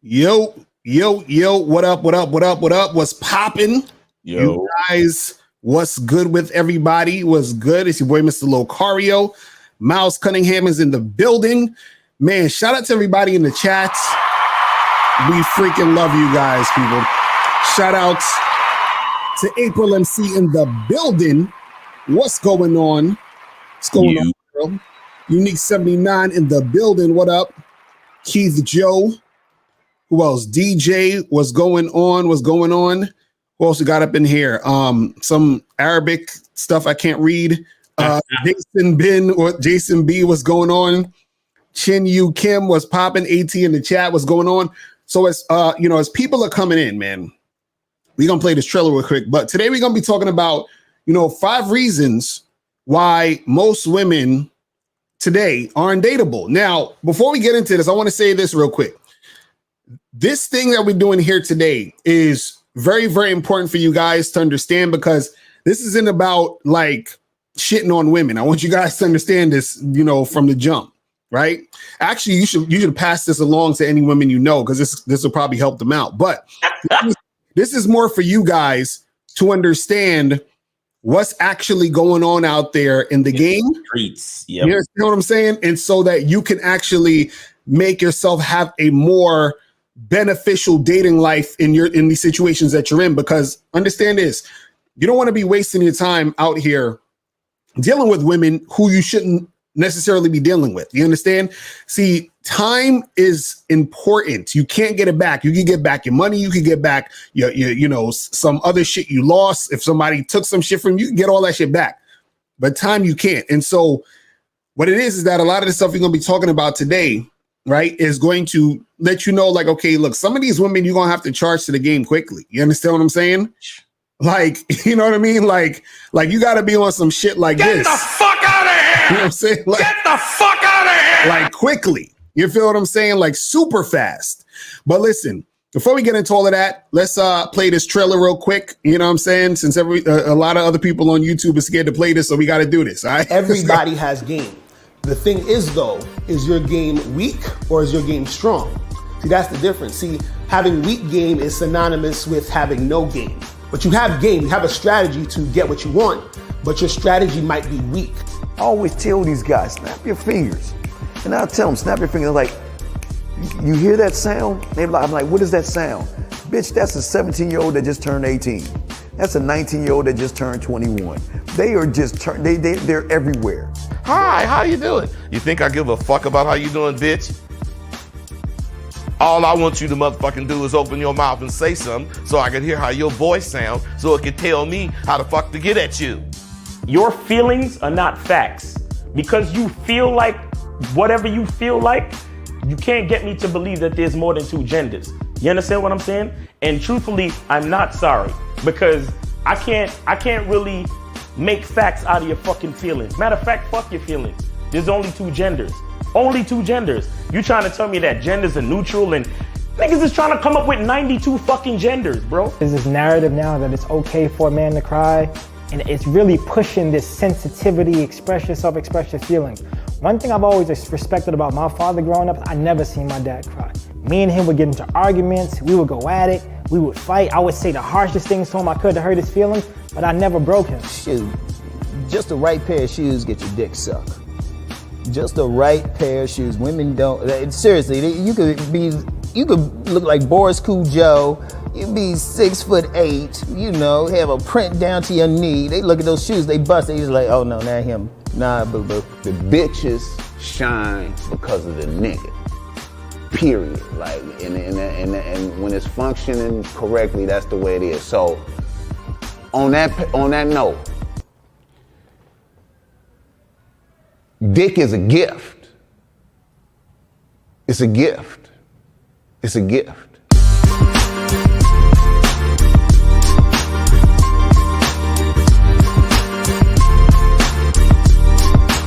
Yo, what up, what's popping? Yo. You guys, what's good with everybody? What's good? It's your boy, Mr. Locario. Miles Cunningham is in the building. Man, shout out to everybody in the chats. We freaking love you guys, people. Shout out to April MC in the building. What's going on? What's going on, girl? Unique 79 in the building. What up? Keith Joe. Who else? DJ. What's going on? Who else we got up in here? Some Arabic stuff I can't read. Jason B. What's going on? Chin Yu Kim was popping. AT in the chat. What's going on? So as as people are coming in, man, we're gonna play this trailer real quick. But today we're gonna be talking about 5 reasons why most women today are undateable. Now, before we get into this, I want to say this real quick. This thing that we're doing here today is very, very important for you guys to understand, because this isn't about like shitting on women. I want you guys to understand this, from the jump, right? Actually, you should pass this along to any women because this will probably help them out. But this is more for you guys to understand what's actually going on out there in the game. Streets. Yep. You know what I'm saying? And so that you can actually make yourself have a more beneficial dating life in these situations that you're in. Because understand this, you don't want to be wasting your time out here dealing with women who you shouldn't necessarily be dealing with. You understand? See, time is important. You can't get it back. You can get back your money. You can get back your some other shit you lost. If somebody took some shit from you, you can get all that shit back. But time you can't. And so what it is that a lot of the stuff we're going to be talking about today, right, is going to let you know, like, okay, look, some of these women you're going to have to charge to the game quickly. You understand what I'm saying? Like, you know what I mean? Like you got to be on some shit like this. Get the fuck out of here! You know what I'm saying? Like, get the fuck out of here! Like quickly. You feel what I'm saying? Like super fast. But listen, before we get into all of that, let's play this trailer real quick. You know what I'm saying? Since a lot of other people on YouTube are scared to play this, so we got to do this. All right? Everybody has game. The thing is, though, is your game weak or is your game strong? See, that's the difference. See, having weak game is synonymous with having no game. But you have game, you have a strategy to get what you want, but your strategy might be weak. I always tell these guys, snap your fingers. And I'll tell them, snap your fingers. Like, you hear that sound? I'm like, what is that sound? Bitch, that's a 17-year-old that just turned 18. That's a 19-year-old that just turned 21. They are just, they're everywhere. Hi, how you doing? You think I give a fuck about how you doing, bitch? All I want you to motherfucking do is open your mouth and say something so I can hear how your voice sounds, so it can tell me how the fuck to get at you. Your feelings are not facts. Because you feel like whatever you feel like, you can't get me to believe that there's more than 2 genders. You understand what I'm saying? And truthfully, I'm not sorry, because I can't really make facts out of your fucking feelings. Matter of fact, fuck your feelings. There's only 2 genders. Only 2 genders. You trying to tell me that genders are neutral, and niggas is trying to come up with 92 fucking genders, bro. There's this narrative now that it's okay for a man to cry, and it's really pushing this sensitivity, express yourself, express your feelings. One thing I've always respected about my father growing up, I never seen my dad cry. Me and him would get into arguments, we would go at it, we would fight. I would say the harshest things to him I could to hurt his feelings, but I never broke him. Shoot, just the right pair of shoes get your dick sucked. Just the right pair of shoes. Women don't, seriously, you could look like Boris Joe. You be 6'8", have a print down to your knee. They look at those shoes, they bust, they just like, oh no, not him. Nah, but the bitches shine because of the nigga. Period. Like, and when it's functioning correctly, that's the way it is. So, on that note, dick is a gift. It's a gift. It's a gift.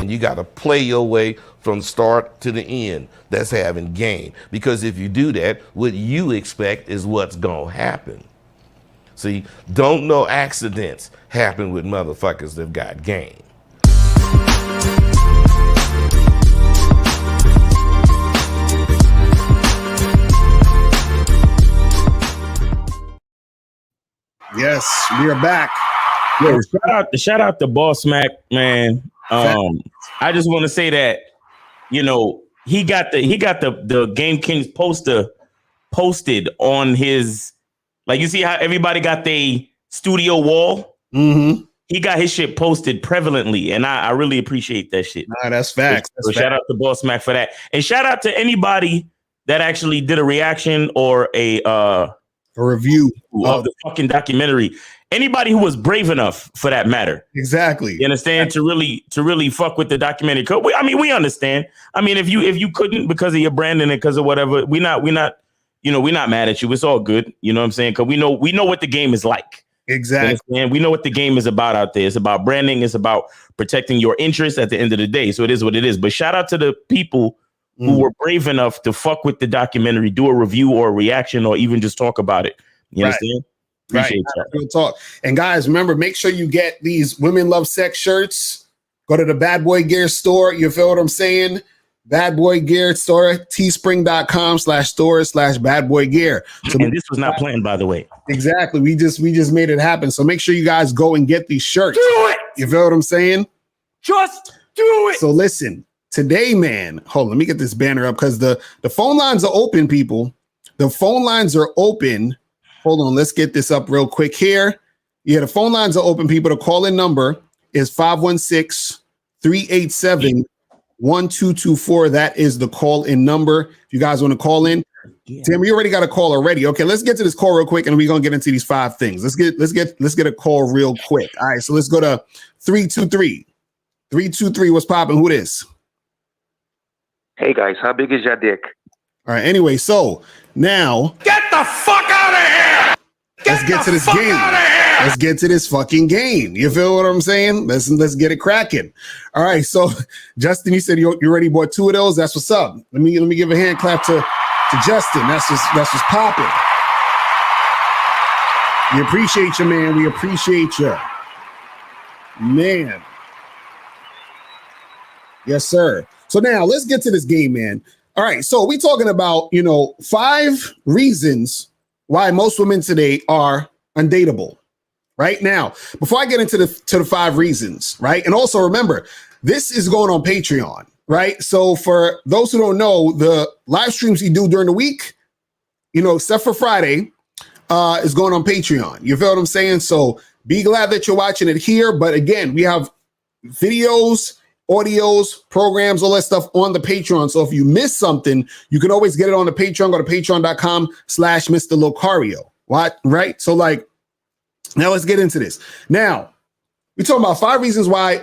You got to play your way from start to the end. That's having game. Because if you do that, what you expect is what's going to happen. See, don't no accidents happen with motherfuckers that got game. Yes, we are back. Yo, shout out to Boss Mac, man. I just want to say that, you know, he got the Game Kings poster posted on his, like, you see how everybody got their studio wall? Mm-hmm. He got his shit posted prevalently, and I really appreciate that shit. Nah, that's facts. So shout out to Boss Mac for that, and shout out to anybody that actually did a reaction or a review of the fucking documentary. Anybody who was brave enough, for that matter. Exactly. You understand? To really fuck with the documentary. We understand. I mean, if you couldn't because of your brand and because of whatever, we're not mad at you. It's all good. You know what I'm saying? Because we know what the game is like. Exactly. And we know what the game is about out there. It's about branding. It's about protecting your interests at the end of the day. So it is what it is. But shout out to the people who were brave enough to fuck with the documentary, do a review or a reaction, or even just talk about it. You understand? Appreciate that. Real talk. And guys, remember, make sure you get these Women Love Sex shirts. Go to the Bad Boy Gear store. You feel what I'm saying? Bad Boy Gear store, teespring.com/store/Bad Boy Gear. So and this was not planned, by the way. Exactly. We just made it happen. So make sure you guys go and get these shirts. Do it. You feel what I'm saying? Just do it. So listen, today, man, hold on, let me get this banner up because the phone lines are open, people. The phone lines are open. Hold on, let's get this up real quick here. Yeah, the phone lines are open, people. The call-in number is 516-387-1224. That is the call-in number. If you guys want to call in. Tim, we already got a call already. Okay, let's get to this call real quick, and we're gonna get into these 5 things. Let's get a call real quick. All right, so let's go to 323. 323, what's popping? Who this? Hey guys, how big is your dick? All right, anyway, so now Get the fuck out of here! Let's get to this game. Let's get to this fucking game. You feel what I'm saying? Let's get it cracking. All right, so Justin, you said you already bought 2 of those. That's what's up. Let me give a hand clap to Justin. That's what's popping. We appreciate you, man. We appreciate you, man. Yes, sir. So now let's get to this game, man. All right, so we're talking about 5 reasons why most women today are undateable. Right now, before I get into the 5 reasons, right? And also remember, this is going on Patreon, right? So for those who don't know, the live streams you do during the week, except for Friday, is going on Patreon. You feel what I'm saying? So be glad that you're watching it here. But again, we have videos, audios, programs, all that stuff on the Patreon. So if you miss something, you can always get it on the Patreon. Go to patreon.com/Mr. Locario. What? Right? So now let's get into this. Now, we're talking about 5 reasons why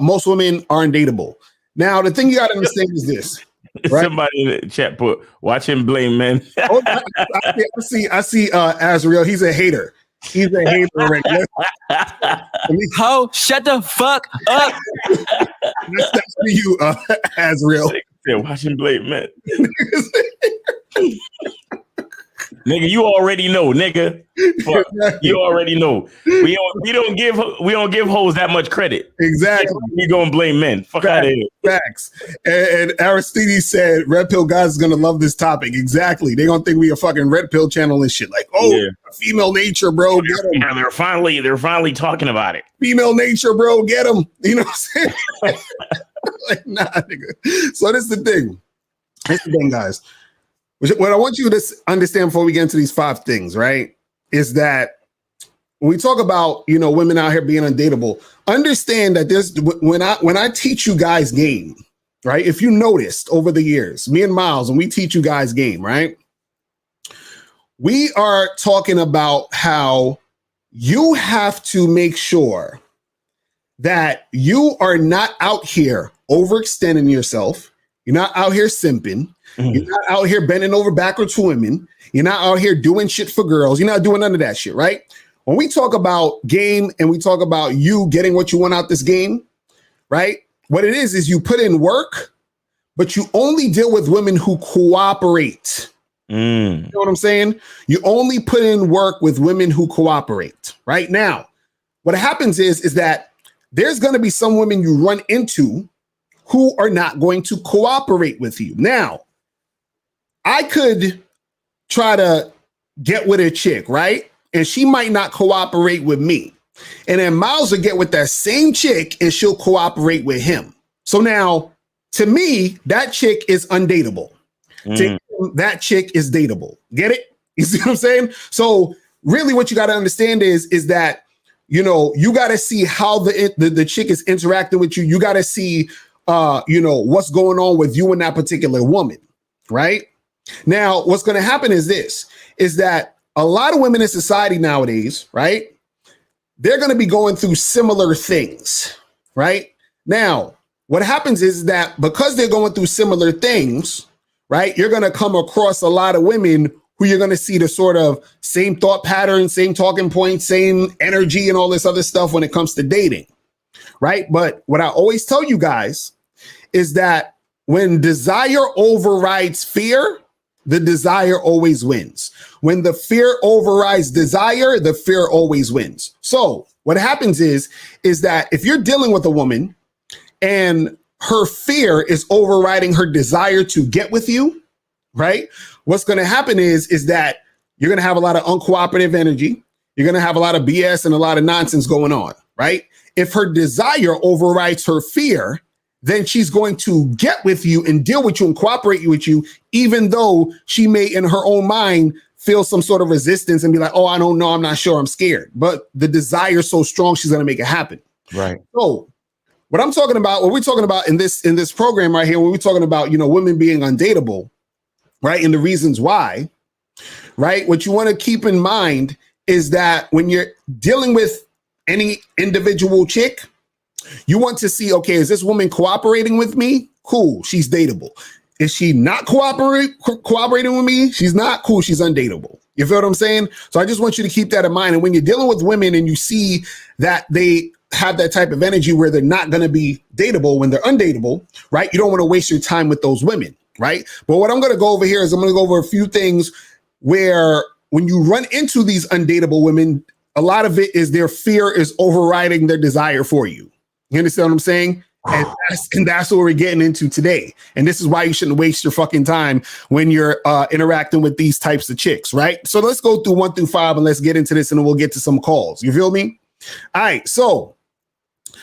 most women are undateable. Now, the thing you got to understand is this. Right? Somebody in the chat put, watch him blame men. I see Azrael. He's a hater. He's a hater already. Ho, shut the fuck up. That's for you, Azrael. Watch him blame men. Nigga, you already know, nigga. Fuck, you already know. We don't give hoes that much credit. Exactly. You gonna blame men? Fuck out of here. Facts. And Aristides said, "Red Pill guys is gonna love this topic." Exactly. They gonna think we a fucking Red Pill channel and shit. Like, female nature, bro. Get them. Yeah, they're finally talking about it. Female nature, bro. Get them. You know what I'm saying? Like, nah, nigga. So this is the thing. This is the thing, guys. What I want you to understand before we get into these 5 things, right, is that when we talk about, women out here being undateable, understand that when I teach you guys game, right, if you noticed over the years, me and Miles, when we teach you guys game, right, we are talking about how you have to make sure that you are not out here overextending yourself. You're not out here simping. You're not out here bending over backwards for women. You're not out here doing shit for girls. You're not doing none of that shit, right? When we talk about game and we talk about you getting what you want out this game, right? What it is you put in work, but you only deal with women who cooperate. You know what I'm saying? You only put in work with women who cooperate. Right now, what happens is that there's going to be some women you run into who are not going to cooperate with you. Now, I could try to get with a chick, right? and she might not cooperate with me. And then Miles will get with that same chick and she'll cooperate with him. So now, to me, that chick is undateable. To him, that chick is dateable. Get it? You see what I'm saying? So really what you got to understand is that, you know, you got to see how the chick is interacting with you. You got to see, you know, what's going on with you and that particular woman, right? Now, what's going to happen is this, is that a lot of women in society nowadays, right? They're going to be going through similar things, right? Now, what happens is that because they're going through similar things, right? You're going to come across a lot of women who you're going to see the sort of same thought pattern, same talking points, same energy and all this other stuff when it comes to dating, right? But what I always tell you guys is that when desire overrides fear, the desire always wins. When the fear overrides desire, the fear always wins. So what happens is that if you're dealing with a woman and her fear is overriding her desire to get with you, right? What's going to happen is that you're going to have a lot of uncooperative energy. You're going to have a lot of BS and a lot of nonsense going on, right? If her desire overrides her fear, then she's going to get with you and deal with you and cooperate with you, even though she may in her own mind feel some sort of resistance and be like, oh, I don't know, I'm not sure, I'm scared. But the desire is so strong, she's going to make it happen. Right. So what we're talking about in this program right here, when we're talking about, you know, women being undateable, right? And the reasons why, right? What you want to keep in mind is that when you're dealing with any individual chick, you want to see, okay, is this woman cooperating with me? Cool, she's dateable. Is she not cooperating with me? She's not cool, she's undateable. You feel what I'm saying? So I just want you to keep that in mind. And when you're dealing with women and you see that they have that type of energy where they're not going to be dateable when they're undateable, right? You don't want to waste your time with those women, right? But what I'm going to go over here is I'm going to go over a few things where when you run into these undateable women, a lot of it is their fear is overriding their desire for you. You understand what I'm saying? And that's what we're getting into today. And this is why you shouldn't waste your fucking time when you're interacting with these types of chicks, right? So let's go through 1 through 5 and let's get into this and then we'll get to some calls. You feel me? All right. So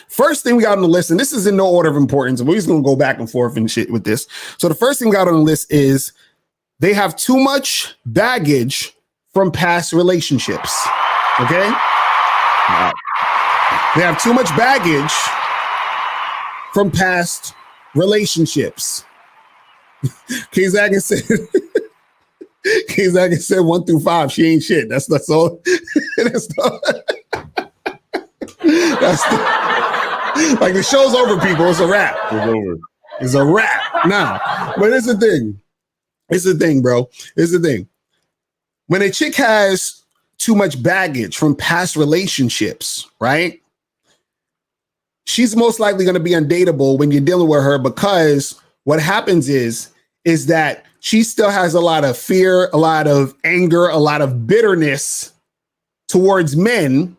first thing we got on the list, and this is in no order of importance, and we're just going to go back and forth and shit with this. So the first thing we got on the list is they have too much baggage from past relationships. Okay? They have too much baggage from past relationships. K-Zaggin said 1 through 5. She ain't shit. That's all. Like the show's over, people. It's a wrap. It's over. It's a wrap. Nah, but it's the thing. It's the thing, bro. It's the thing. When a chick has too much baggage from past relationships, right? She's most likely going to be undateable when you're dealing with her, because what happens is that she still has a lot of fear, a lot of anger, a lot of bitterness towards men,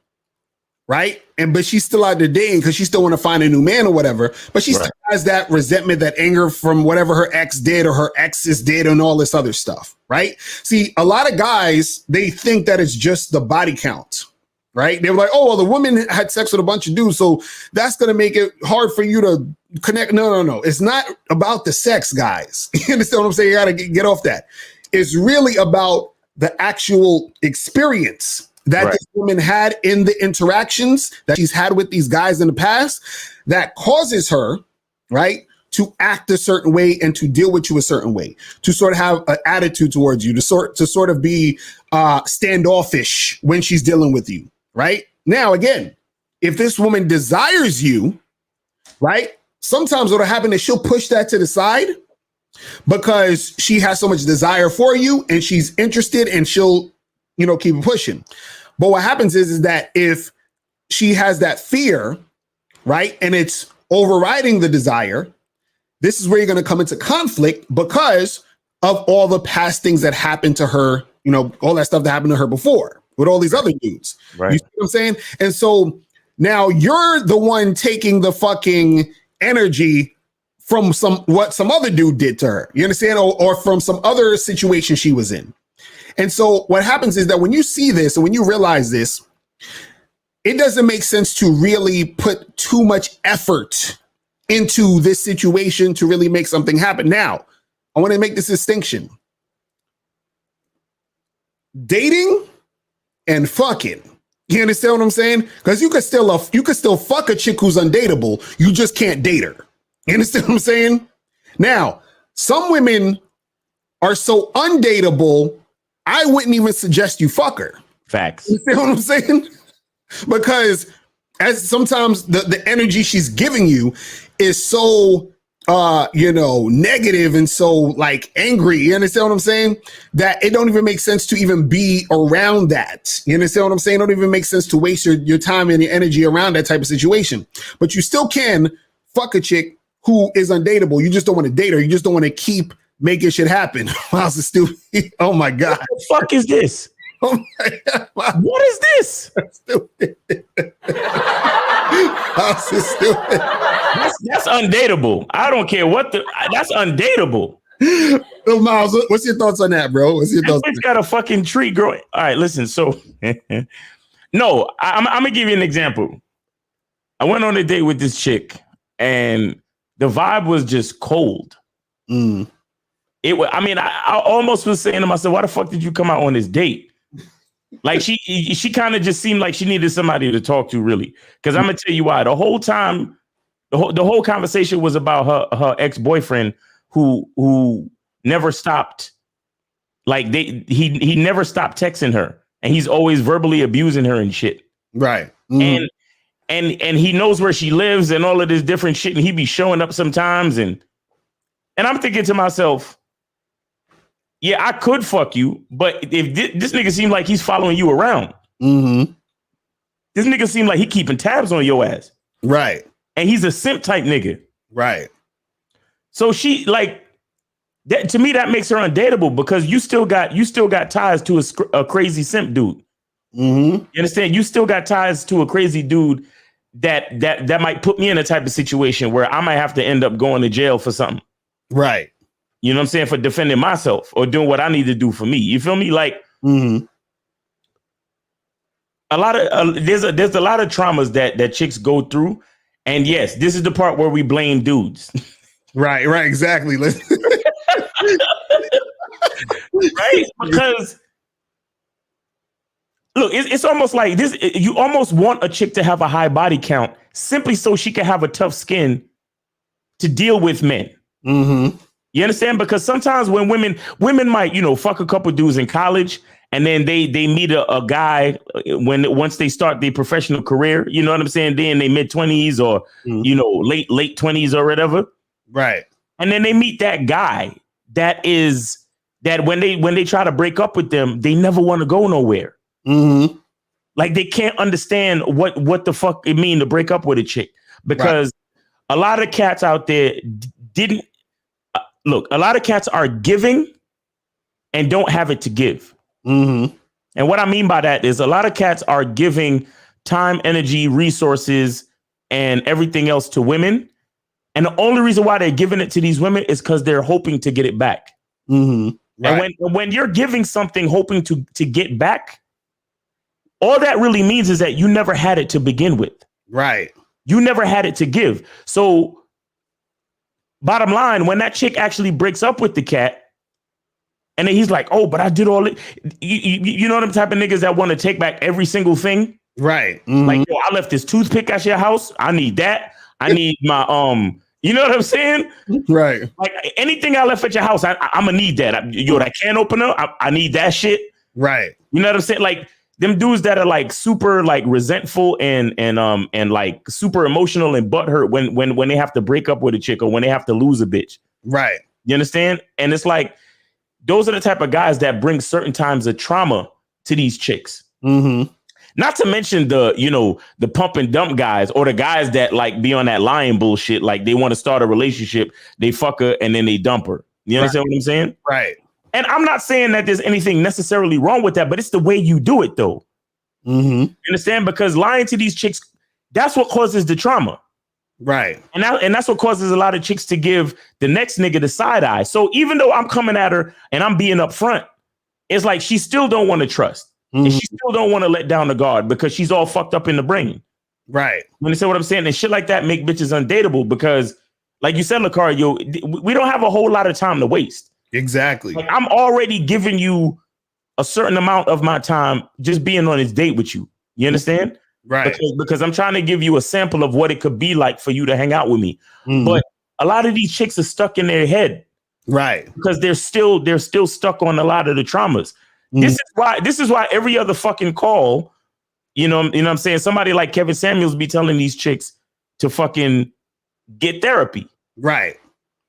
right? But she's still out there dating because she still want to find a new man or whatever. But she still has that resentment, that anger from whatever her ex did or her exes did and all this other stuff, right? See, a lot of guys, they think that it's just the body count. Right? They were like, oh, well, the woman had sex with a bunch of dudes, so that's going to make it hard for you to connect. No. It's not about the sex, guys. You understand what I'm saying? You got to get off that. It's really about the actual experience that this woman had in the interactions that she's had with these guys in the past that causes her, right, to act a certain way and to deal with you a certain way, to sort of have an attitude towards you, to sort of be standoffish when she's dealing with you. Right? Now, again, if this woman desires you, right, sometimes what'll happen is she'll push that to the side because she has so much desire for you and she's interested and she'll, you know, keep pushing. But what happens is that if she has that fear, right, and it's overriding the desire, this is where you're going to come into conflict because of all the past things that happened to her, you know, all that stuff that happened to her before with all these other dudes. Right. You see what I'm saying? And so now you're the one taking the fucking energy from what some other dude did to her. You understand? Or from some other situation she was in. And so what happens is that when you see this and when you realize this, it doesn't make sense to really put too much effort into this situation to really make something happen. Now, I want to make this distinction. Dating and fucking. You understand what I'm saying? Because you could still fuck a chick who's undateable. You just can't date her. You understand what I'm saying? Now, some women are so undateable, I wouldn't even suggest you fuck her. Facts. You know what I'm saying? Because as sometimes the energy she's giving you is so negative and so like angry. You understand what I'm saying? That it don't even make sense to even be around that. You understand what I'm saying? It don't even make sense to waste your time and your energy around that type of situation. But you still can fuck a chick who is undateable. You just don't want to date her. You just don't want to keep making shit happen. Miles is stupid. Oh my God. What the fuck is this? Oh my God. What is this? Stupid. Miles is stupid. That's undateable. I don't care what that's undateable. So Miles, what's your thoughts on that, bro? What's your thoughts? It's got a fucking tree growing. All right, listen. So, no, I'm gonna give you an example. I went on a date with this chick, and the vibe was just cold. It was. I mean, I almost was saying to myself, "Why the fuck did you come out on this date?" Like she kind of just seemed like she needed somebody to talk to, really. Because I'm gonna tell you why. The whole time, the whole conversation was about her ex-boyfriend who never stopped. Like he never stopped texting her, and he's always verbally abusing her and shit. Right. And he knows where she lives and all of this different shit, and he be showing up sometimes, and I'm thinking to myself, yeah, I could fuck you, but if this nigga seemed like he's following you around, this nigga seemed like he keeping tabs on your ass, right? And he's a simp type nigga, right? So she like that to me. That makes her undateable because you still got ties to a crazy simp dude. You understand? You still got ties to a crazy dude that might put me in a type of situation where I might have to end up going to jail for something. Right. You know what I'm saying? For defending myself or doing what I need to do for me. You feel me? Like a lot of there's a lot of traumas that chicks go through. And yes, this is the part where we blame dudes. Right, exactly. Right? Because look, it's almost like this. You almost want a chick to have a high body count simply so she can have a tough skin to deal with men. You understand? Because sometimes when women might, fuck a couple dudes in college and then they meet a guy once they start their professional career, you know what I'm saying? They're in their mid-20s or, late 20s or whatever. Right. And then they meet that guy that when they try to break up with them, they never want to go nowhere. Like they can't understand what the fuck it mean to break up with a chick because a lot of cats out there didn't. Look, a lot of cats are giving and don't have it to give. And what I mean by that is a lot of cats are giving time, energy, resources, and everything else to women. And the only reason why they're giving it to these women is because they're hoping to get it back. Right. And when you're giving something hoping to get back, all that really means is that you never had it to begin with. Right. You never had it to give. So bottom line, when that chick actually breaks up with the cat, and then he's like, "Oh, but I did all it." You know them type of niggas that want to take back every single thing, right? Like, yo, I left this toothpick at your house. I need that. I need my You know what I'm saying? Right. Like anything I left at your house, I'm gonna need that. That can opener, I need that shit. Right. You know what I'm saying? Like them dudes that are like super like resentful and like super emotional and butthurt when they have to break up with a chick or when they have to lose a bitch. Right. You understand? And it's like those are the type of guys that bring certain times of trauma to these chicks. Not to mention the pump and dump guys or the guys that like be on that lying bullshit. Like they want to start a relationship, they fuck her and then they dump her. You understand what I'm saying? Right. And I'm not saying that there's anything necessarily wrong with that, but it's the way you do it though. You understand? Because lying to these chicks, that's what causes the trauma. Right. And that's what causes a lot of chicks to give the next nigga the side eye. So even though I'm coming at her and I'm being upfront, it's like she still don't want to trust. And she still don't want to let down the guard because she's all fucked up in the brain. Right. You understand what I'm saying? And shit like that make bitches undateable because, like you said, Locario, we don't have a whole lot of time to waste. Exactly. Like, I'm already giving you a certain amount of my time just being on this date with you. You understand? Right. Because I'm trying to give you a sample of what it could be like for you to hang out with me. But a lot of these chicks are stuck in their head. Right. Because they're still stuck on a lot of the traumas. This is why every other fucking call, you know what I'm saying? Somebody like Kevin Samuels be telling these chicks to fucking get therapy. Right.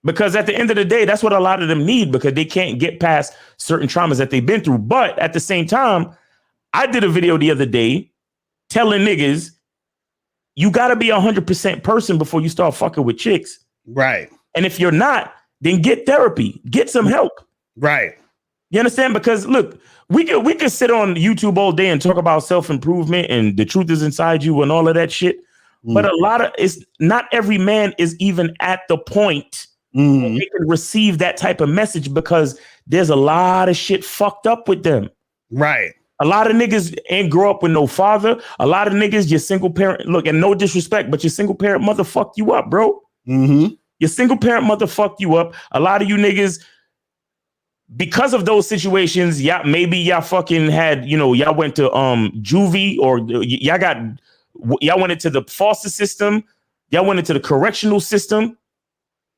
Because at the end of the day, that's what a lot of them need because they can't get past certain traumas that they've been through. But at the same time, I did a video the other day telling niggas, you got to be 100% person before you start fucking with chicks. Right. And if you're not, then get therapy, get some help. Right. You understand? Because look, we could sit on YouTube all day and talk about self-improvement and the truth is inside you and all of that shit. But a lot of it's not every man is even at the point where they can receive that type of message because there's a lot of shit fucked up with them. Right. A lot of niggas ain't grow up with no father. A lot of niggas, your single parent, look, and no disrespect, but your single parent mother fucked you up, bro. Your single parent mother fucked you up. A lot of you niggas, because of those situations, maybe y'all fucking had, y'all went to juvie or y'all went into the foster system. Y'all went into the correctional system.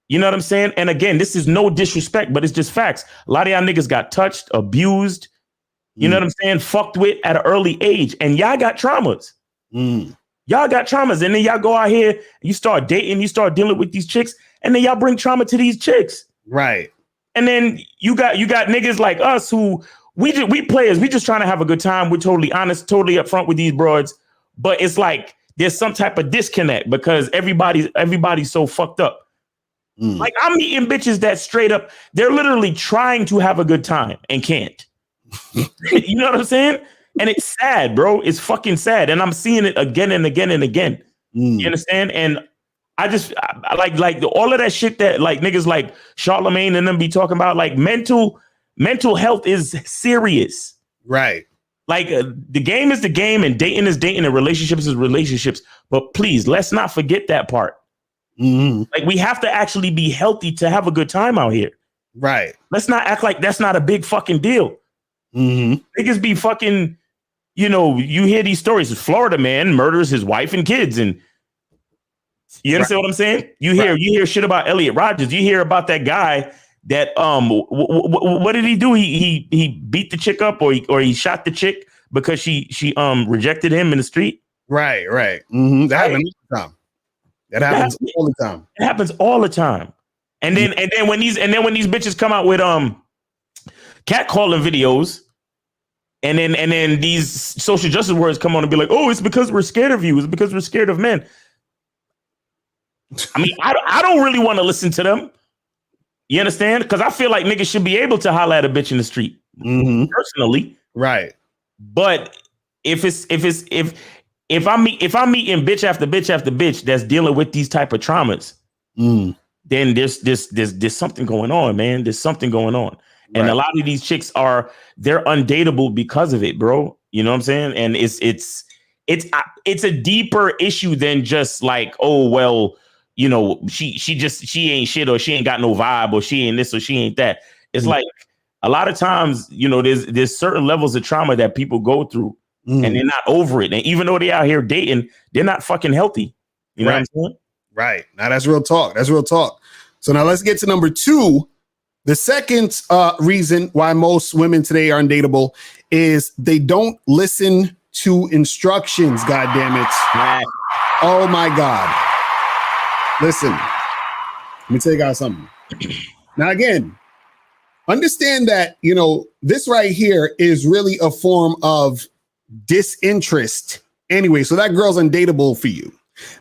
You know what I'm saying? And again, this is no disrespect, but it's just facts. A lot of y'all niggas got touched, abused, you know what I'm saying? Fucked with at an early age. And y'all got traumas. Y'all got traumas. And then y'all go out here, you start dating, you start dealing with these chicks, and then y'all bring trauma to these chicks. Right. And then you got niggas like us who we players, we just trying to have a good time. We're totally honest, totally upfront with these broads. But it's like there's some type of disconnect because everybody's so fucked up. Like I'm meeting bitches that straight up, they're literally trying to have a good time and can't. You know what I'm saying? And it's sad, bro. It's fucking sad. And I'm seeing it again and again and again. You understand? And I like all of that shit that like niggas like Charlemagne and them be talking about, like mental health is serious. Right. Like the game is the game and dating is dating and relationships is relationships. But please, let's not forget that part. Like we have to actually be healthy to have a good time out here. Right. Let's not act like that's not a big fucking deal. Niggas be fucking, you hear these stories. Florida man murders his wife and kids, and you understand what I'm saying? You hear shit about Elliot Rodgers. You hear about that guy that what did he do? He beat the chick up or he shot the chick because she rejected him in the street. Right. That happens all the time. That happens all the time. It happens all the time. And then when these bitches come out with catcalling videos, and then these social justice words come on and be like, oh, it's because we're scared of you. It's because we're scared of men. I mean, I don't really want to listen to them. You understand? Because I feel like niggas should be able to holler at a bitch in the street. Personally. Right. But if I'm meeting bitch after bitch after bitch that's dealing with these type of traumas, then there's something going on, man. There's something going on. And a lot of these chicks they're undateable because of it, bro. You know what I'm saying? And it's a deeper issue than just like, oh, well, she ain't shit or she ain't got no vibe or she ain't this or she ain't that. It's like a lot of times, there's certain levels of trauma that people go through and they're not over it. And even though they out here dating, they're not fucking healthy. You know what I'm saying? Right. Now that's real talk. So now let's get to number 2. The second reason why most women today are undateable is they don't listen to instructions. God damn it. Right. Oh my God. Listen, let me tell you guys something. Now, again, understand that, this right here is really a form of disinterest anyway. So that girl's undateable for you.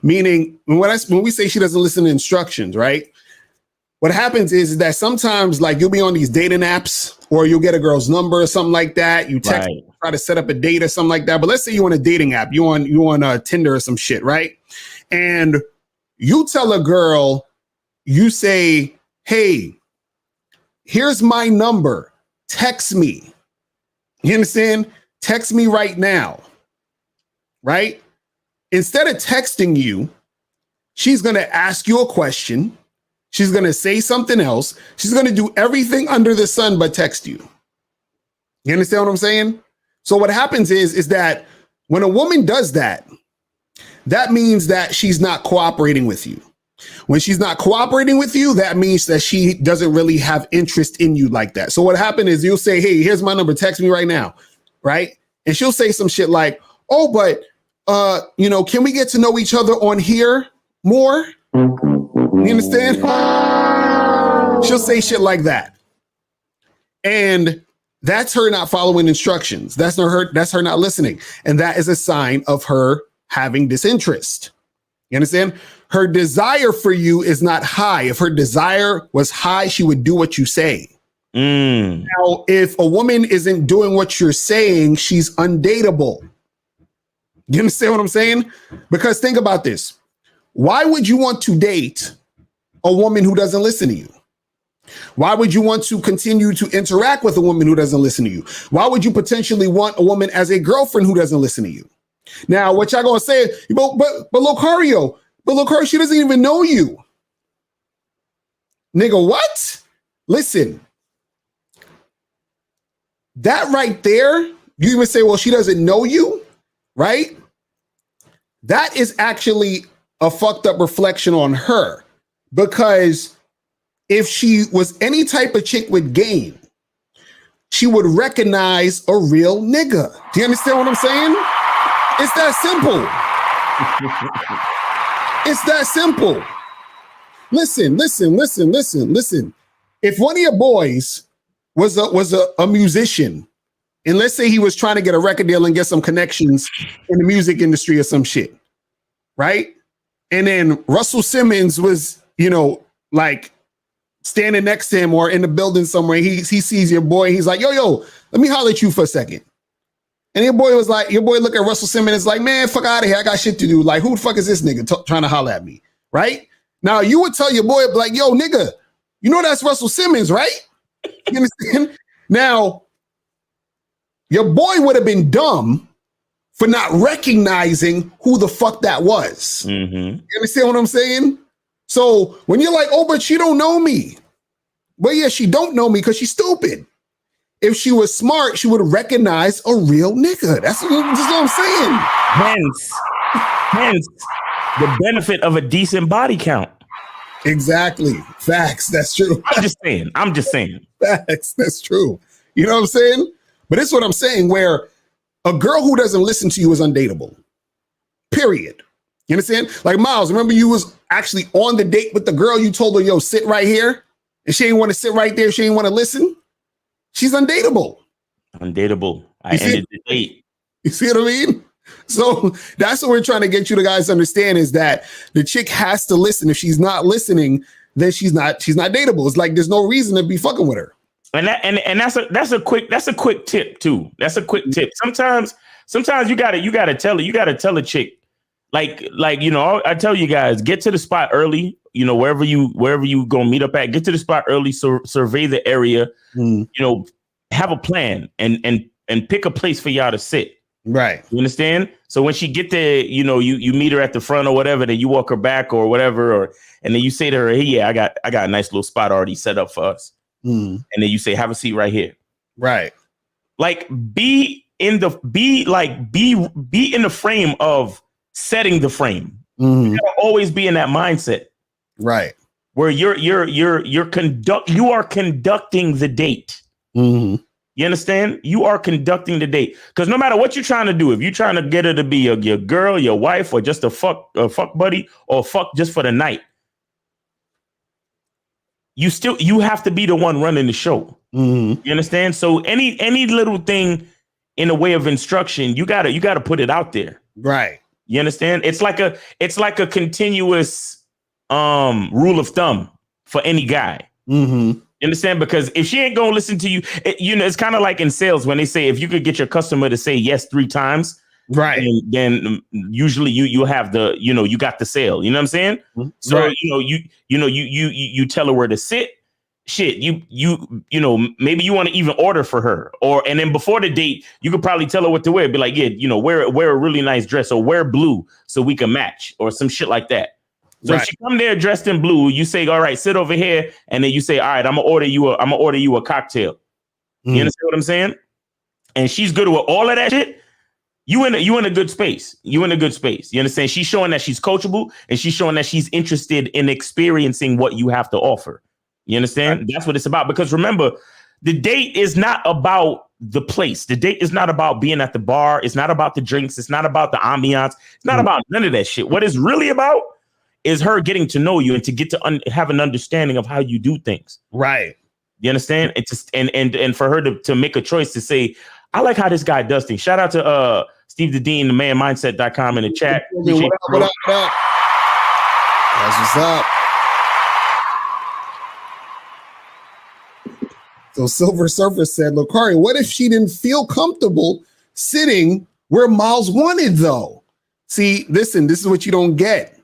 Meaning when we say she doesn't listen to instructions, right? What happens is that sometimes like you'll be on these dating apps or you'll get a girl's number or something like that. You text, try to set up a date or something like that. But let's say you're on a dating app, you on Tinder or some shit, right? And you tell a girl, you say, hey, here's my number. Text me. You understand? Text me right now. Right? Instead of texting you, she's going to ask you a question. She's going to say something else. She's going to do everything under the sun but text you. You understand what I'm saying? So what happens is that when a woman does that, that means that she's not cooperating with you. When she's not cooperating with you, that means that she doesn't really have interest in you like that. So what happened is you'll say, hey, here's my number. Text me right now. Right? And she'll say some shit like, oh, but can we get to know each other on here more? You understand? She'll say shit like that. And that's her not following instructions. That's her not listening. And that is a sign of her having disinterest. You understand? Her desire for you is not high. If her desire was high, she would do what you say. Now, if a woman isn't doing what you're saying, she's undateable. You understand what I'm saying? Because think about this. Why would you want to date a woman who doesn't listen to you? Why would you want to continue to interact with a woman who doesn't listen to you? Why would you potentially want a woman as a girlfriend who doesn't listen to you? Now, what y'all gonna say, but Locario, she doesn't even know you. Nigga, what? Listen, that right there, you even say, well, she doesn't know you, right? That is actually a fucked up reflection on her, because if she was any type of chick with game, she would recognize a real nigga. Do you understand what I'm saying? It's that simple. It's that simple. Listen. If one of your boys was a musician, and let's say he was trying to get a record deal and get some connections in the music industry or some shit, right? And then Russell Simmons was, like standing next to him or in the building somewhere. He sees your boy. He's like, yo, let me holler at you for a second. And your boy look at Russell Simmons like, man, fuck out of here. I got shit to do. Like, who the fuck is this nigga trying to holler at me? Right? Now, you would tell your boy, like, yo, nigga, you know that's Russell Simmons, right? You understand? Now, your boy would have been dumb for not recognizing who the fuck that was. Mm-hmm. You understand what I'm saying? So when you're like, oh, but she don't know me. Well, yeah, she don't know me because she's stupid. If she was smart, she would recognize a real nigga. That's what I'm saying. Hence, the benefit of a decent body count. Exactly. Facts. That's true. I'm just saying. Facts. That's true. You know what I'm saying? But it's what I'm saying, where a girl who doesn't listen to you is undateable. Period. You understand? Like, Miles, remember you was actually on the date with the girl. You told her, yo, sit right here. And she didn't want to sit right there. She didn't want to listen. She's undateable. Undateable. I ended the date. You see what I mean? So that's what we're trying to get you to guys to understand, is that the chick has to listen. If she's not listening, then she's not dateable. It's like there's no reason to be fucking with her. And that's a quick tip too. That's a quick tip. Sometimes you gotta tell a chick, like I tell you guys, get to the spot early. Wherever you gonna meet up at, get to the spot early. So survey the area. Have a plan and pick a place for y'all to sit. Right. You understand? So when she get there, you meet her at the front or whatever, then you walk her back or whatever, and then you say to her, hey, yeah, I got a nice little spot already set up for us. And then you say, have a seat right here. Right. Like be in the frame of setting the frame. You gotta always be in that mindset. Right. Where you are conducting the date. You understand? You are conducting the date. Because no matter what you're trying to do, if you're trying to get her to be your girl, your wife, or just a fuck buddy, or fuck just for the night, you have to be the one running the show. You understand? So any little thing in the way of instruction, you gotta put it out there. Right. You understand? It's like a continuous rule of thumb for any guy. You understand? Because if she ain't gonna listen to you, it's kind of like in sales when they say if you could get your customer to say yes 3 times, right, then usually you have you got the sale. You know what I'm saying? So right. you tell her where to sit. shit, you know, maybe you want to even order for her, and then before the date, you could probably tell her what to wear. Be like, yeah, you know, wear a really nice dress, or wear blue so we can match, or some shit like that. So if she come there dressed in blue, you say, all right, sit over here, and then you say, all right, I'm gonna order you a cocktail. You understand what I'm saying? And she's good with all of that shit. You in a good space. You in a good space. You understand? She's showing that she's coachable, and she's showing that she's interested in experiencing what you have to offer. You understand? Right. That's what it's about. Because remember, the date is not about the place. The date is not about being at the bar. It's not about the drinks. It's not about the ambiance. It's not about none of that shit. What it's really about is her getting to know you and to get to have an understanding of how you do things. Right. You understand? And for her to make a choice to say, I like how this guy does things. Shout out to Steve the Dean, the manmindset.com in the chat. What up? That's what's up. So Silver Surfer said, Locario, what if she didn't feel comfortable sitting where Miles wanted, though? See, listen, this is what you don't get.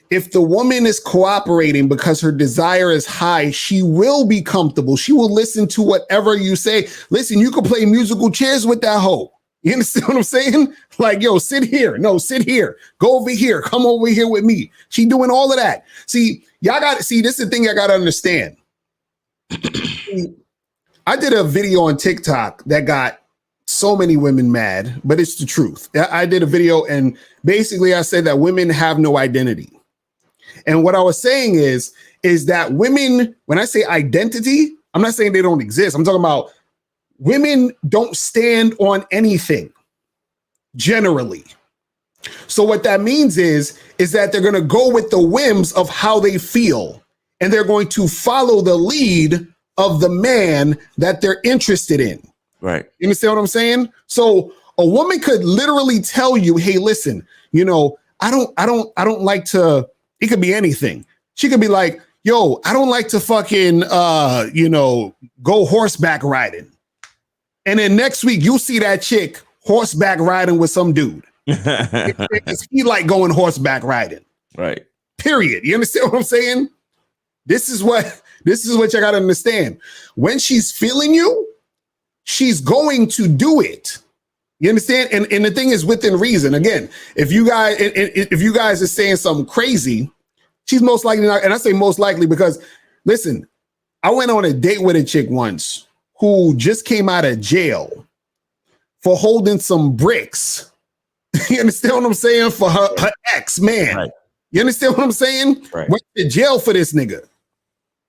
If the woman is cooperating because her desire is high, she will be comfortable. She will listen to whatever you say. Listen, you can play musical chairs with that hoe. You understand what I'm saying? Like, yo, sit here. No, sit here. Go over here. Come over here with me. She doing all of that. See, this is the thing I got to understand. I did a video on TikTok that got so many women mad, but it's the truth. I did a video and basically I said that women have no identity. And what I was saying is that women, when I say identity, I'm not saying they don't exist. I'm talking about women don't stand on anything generally. So what that means is that they're going to go with the whims of how they feel. And they're going to follow the lead of the man that they're interested in. Right. You understand what I'm saying? So a woman could literally tell you, hey, listen, you know, I don't like to, it could be anything. She could be like, yo, I don't like to fucking, go horseback riding. And then next week you'll see that chick horseback riding with some dude. He like going horseback riding. Right. Period. You understand what I'm saying? This is what you got to understand. When she's feeling you, she's going to do it. You understand? And the thing is within reason. Again, if you guys are saying something crazy, she's most likely not. And I say most likely because, listen, I went on a date with a chick once who just came out of jail for holding some bricks. You understand what I'm saying? For her ex man. Right. You understand what I'm saying? Right. Went to jail for this nigga.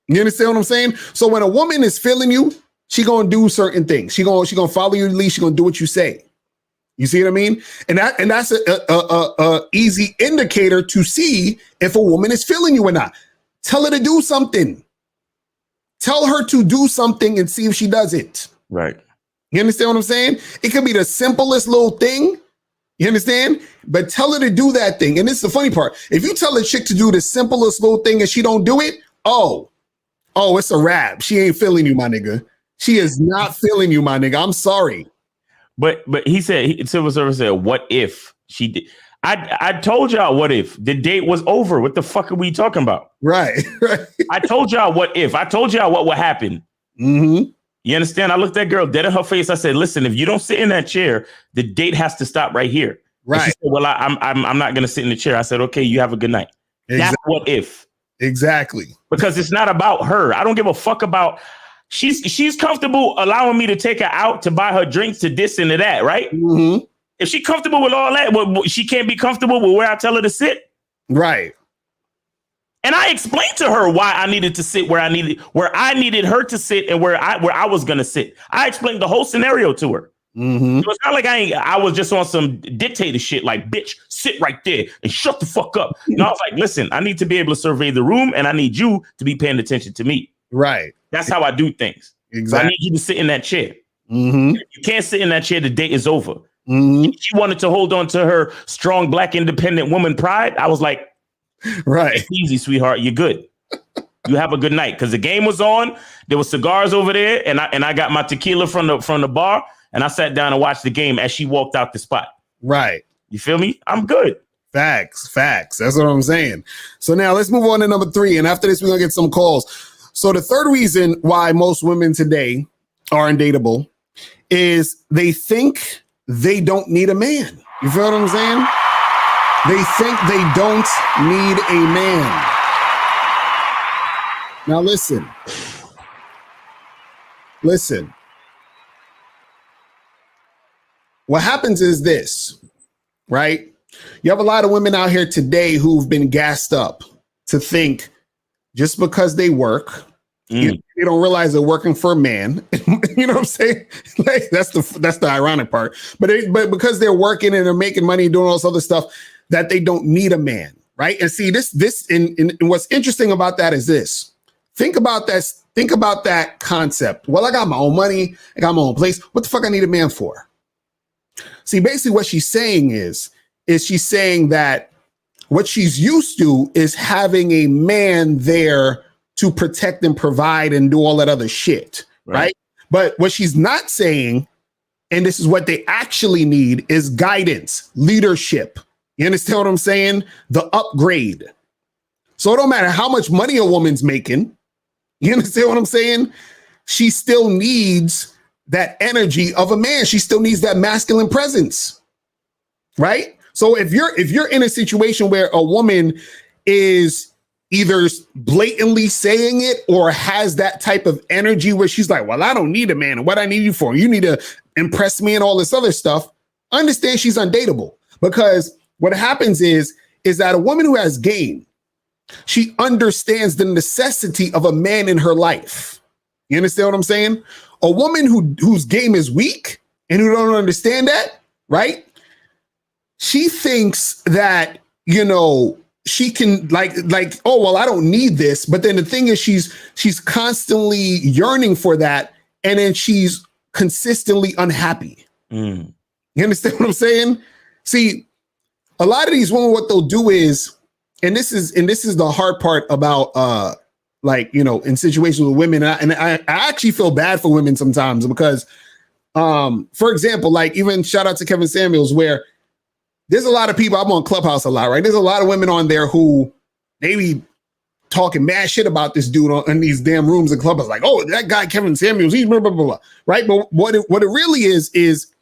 You understand what I'm saying? So when a woman is feeling you, she gonna do certain things. She gonna follow your lead. She gonna do what you say. You see what I mean? And that's a easy indicator to see if a woman is feeling you or not. Tell her to do something. Tell her to do something and see if she does it. Right. You understand what I'm saying? It could be the simplest little thing. You understand? But tell her to do that thing. And this is the funny part. If you tell a chick to do the simplest little thing and she don't do it, it's a wrap. She ain't feeling you, my nigga. She is not feeling you, my nigga. I'm sorry. But Silver Surfer said, what if she did? I told y'all what if the date was over. What the fuck are we talking about? Right. I told y'all what if. I told y'all what would happen. Mm-hmm. You understand? I looked that girl dead in her face. I said, listen, if you don't sit in that chair, the date has to stop right here. Right. And she said, well, I'm not going to sit in the chair. I said, okay, you have a good night. Exactly. That's what if. Exactly. Because it's not about her. I don't give a fuck about. She's comfortable allowing me to take her out to buy her drinks, to this and to that, right? Mm-hmm. If she's comfortable with all that, well, she can't be comfortable with where I tell her to sit. Right. And I explained to her why I needed to sit where I needed her to sit and where I was gonna sit. I explained the whole scenario to her. Mm-hmm. So it's not like I was just on some dictator shit like, bitch, sit right there and shut the fuck up. I was like, listen, I need to be able to survey the room and I need you to be paying attention to me. Right. That's how I do things. Exactly. So I need you to sit in that chair. Mm-hmm. If you can't sit in that chair, the date is over. Mm-hmm. She wanted to hold on to her strong black independent woman pride. I was like, right, it's easy, sweetheart. You're good. You have a good night. Because the game was on. There were cigars over there, and I got my tequila from the bar, and I sat down and watched the game as she walked out the spot. Right. You feel me? I'm good. Facts. That's what I'm saying. So now let's move on to number 3. And after this, we're going to get some calls. So the third reason why most women today are undateable is they think they don't need a man. You feel what I'm saying? They think they don't need a man. Now listen. What happens is this, right? You have a lot of women out here today who've been gassed up to think just because they work, they don't realize they're working for a man. You know what I'm saying? Like that's the ironic part. But because they're working and they're making money and doing all this other stuff, that they don't need a man, right? And see this and what's interesting about that is this. Think about that concept. Well, I got my own money, I got my own place. What the fuck I need a man for? See, basically what she's saying is she's saying that what she's used to is having a man there to protect and provide and do all that other shit, right? But what she's not saying, and this is what they actually need, is guidance, leadership. You understand what I'm saying? The upgrade. So it don't matter how much money a woman's making. You understand what I'm saying? She still needs that energy of a man. She still needs that masculine presence, right? So if you're in a situation where a woman is either blatantly saying it or has that type of energy where she's like, well, I don't need a man. And what I need you for? You need to impress me and all this other stuff. Understand she's undateable, because what happens is that a woman who has game, she understands the necessity of a man in her life. You understand what I'm saying? A woman whose game is weak and who don't understand that, right? She thinks that, you know, she can like, oh, well, I don't need this. But then the thing is she's constantly yearning for that. And then she's consistently unhappy. You understand what I'm saying? See, a lot of these women, what they'll do is, and this is the hard part about like, you know, in situations with women, and I actually feel bad for women sometimes because, for example, like even shout out to Kevin Samuels, where there's a lot of people, I'm on Clubhouse a lot, right? There's a lot of women on there who they be talking mad shit about this dude in these damn rooms and Clubhouse, like, oh, that guy Kevin Samuels, he's blah, blah, blah, blah, right? But what it really is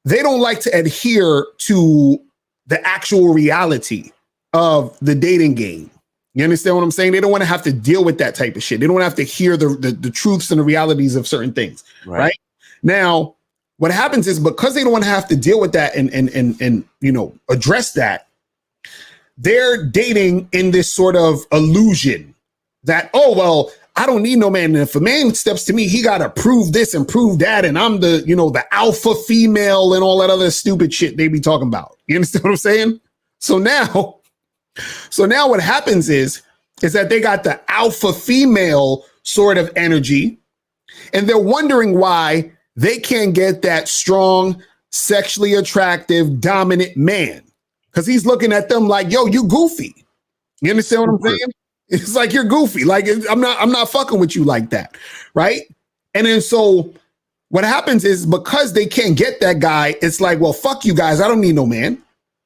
they don't like to adhere to the actual reality of the dating game. You understand what I'm saying? They don't want to have to deal with that type of shit. They don't want to have to hear the truths and the realities of certain things, right? Now, what happens is because they don't want to have to deal with that and you know, address that, they're dating in this sort of illusion that, oh, well, I don't need no man. And if a man steps to me, he got to prove this and prove that. And I'm the, you know, the alpha female and all that other stupid shit they be talking about. You understand what I'm saying? So now what happens is that they got the alpha female sort of energy, and they're wondering why they can't get that strong, sexually attractive, dominant man. Because he's looking at them like, yo, you goofy. You understand what I'm saying? It's like, you're goofy. Like, I'm not fucking with you like that. Right. And then so what happens is because they can't get that guy, it's like, well, fuck you guys. I don't need no man.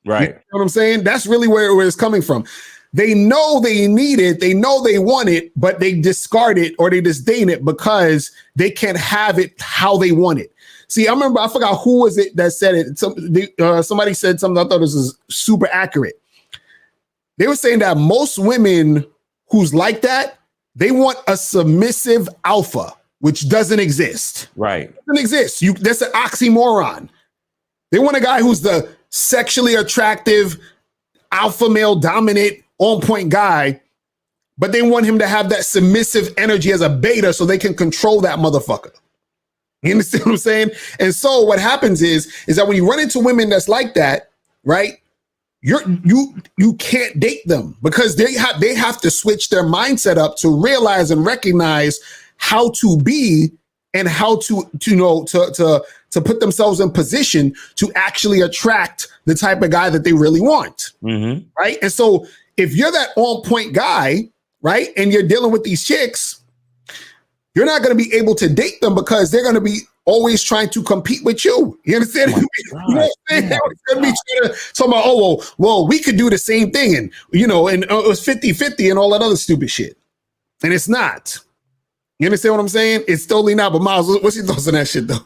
Right. You know what I'm saying? That's really where it's coming from. They know they need it. They know they want it, but they discard it or they disdain it because they can't have it how they want it. See, I forgot who was it that said it. Somebody said something I thought this was super accurate. They were saying that most women who's like that, they want a submissive alpha, which doesn't exist. Right. Doesn't exist. That's an oxymoron. They want a guy who's the sexually attractive, alpha male dominant, on point guy, but they want him to have that submissive energy as a beta so they can control that motherfucker. You understand what I'm saying? And so what happens is that when you run into women that's like that, right? You can't date them because they have to switch their mindset up to realize and recognize how to be and how to put themselves in position to actually attract the type of guy that they really want. Mm-hmm. Right. And so if you're that on point guy, right, and you're dealing with these chicks, you're not going to be able to date them because they're going to be always trying to compete with you. You understand? Oh you know what I'm saying? They're going to be trying to talk about, oh, well, we could do the same thing. And, you know, and it was 50-50 and all that other stupid shit. And it's not. You understand what I'm saying? It's totally not. But Miles, what's your thoughts on that shit though?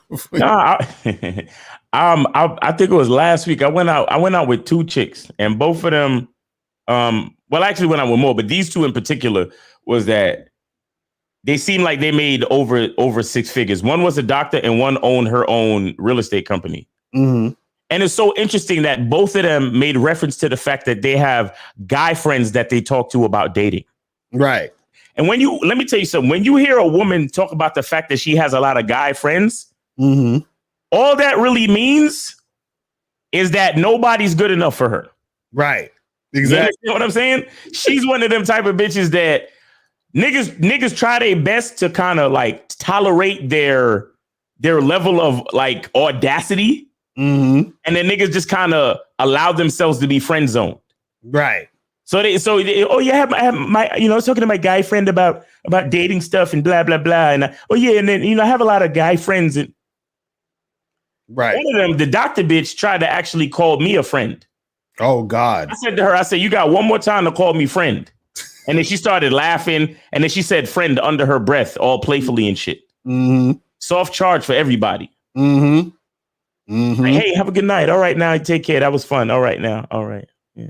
I think it was last week. I went out with 2 chicks, and both of them, well, I actually went out with more, but these 2 in particular was that they seemed like they made over 6 figures. One was a doctor, and one owned her own real estate company. Mm-hmm. And it's so interesting that both of them made reference to the fact that they have guy friends that they talk to about dating. Right. And let me tell you something, when you hear a woman talk about the fact that she has a lot of guy friends, mm-hmm. all that really means is that nobody's good enough for her. Right. Exactly. You know what I'm saying? She's one of them type of bitches that niggas try their best to kind of like tolerate their level of like audacity. Mm-hmm. And then niggas just kind of allow themselves to be friend zoned. Right. So I have my, I was talking to my guy friend about dating stuff and blah, blah, blah. And and then, I have a lot of guy friends. And right. One of them, the doctor bitch, tried to actually call me a friend. Oh, God. I said to her, you got one more time to call me friend. And then she started laughing. And then she said friend under her breath, all playfully and shit. Mm-hmm. Soft charge for everybody. Mm-hmm. Mm-hmm. Like, hey, have a good night. All right, now take care. That was fun. All right, now. All right. Yeah.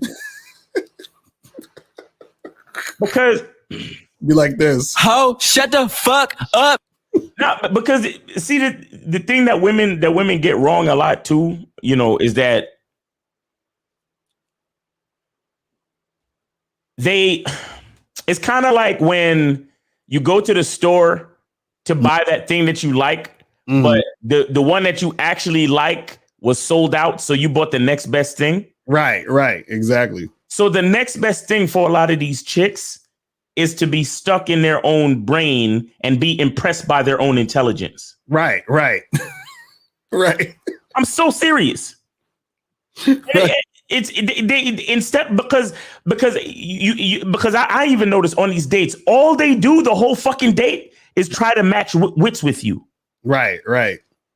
Because be like this. Ho, shut the fuck up. No, because see the thing that women get wrong a lot too, is that it's kind of like when you go to the store to buy that thing that you like. Mm-hmm. But the one that you actually like was sold out, so you bought the next best thing. Right, exactly. So the next best thing for a lot of these chicks is to be stuck in their own brain and be impressed by their own intelligence. Right. Right. I'm so serious. Right. Instead because I even notice on these dates, all they do the whole fucking date is try to match wits with you. Right.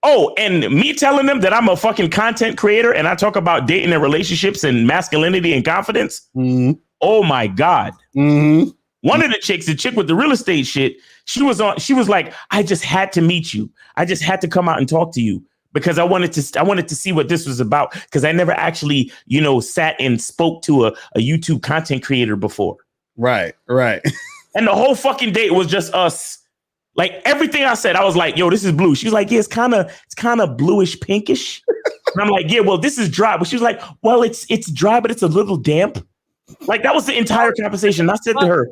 Oh, and me telling them that I'm a fucking content creator and I talk about dating and relationships and masculinity and confidence. Mm-hmm. Oh my God. Mm-hmm. One of the chicks, the chick with the real estate shit, she was like, I just had to meet you. I just had to come out and talk to you because I wanted to see what this was about. Because I never actually, sat and spoke to a YouTube content creator before. Right. And the whole fucking date was just us. Like everything I said, I was like, yo, this is blue. She was like, yeah, it's kind of bluish pinkish. And I'm like, yeah, well, this is dry. But she was like, well, it's dry, but it's a little damp. Like that was the entire conversation. I said to her,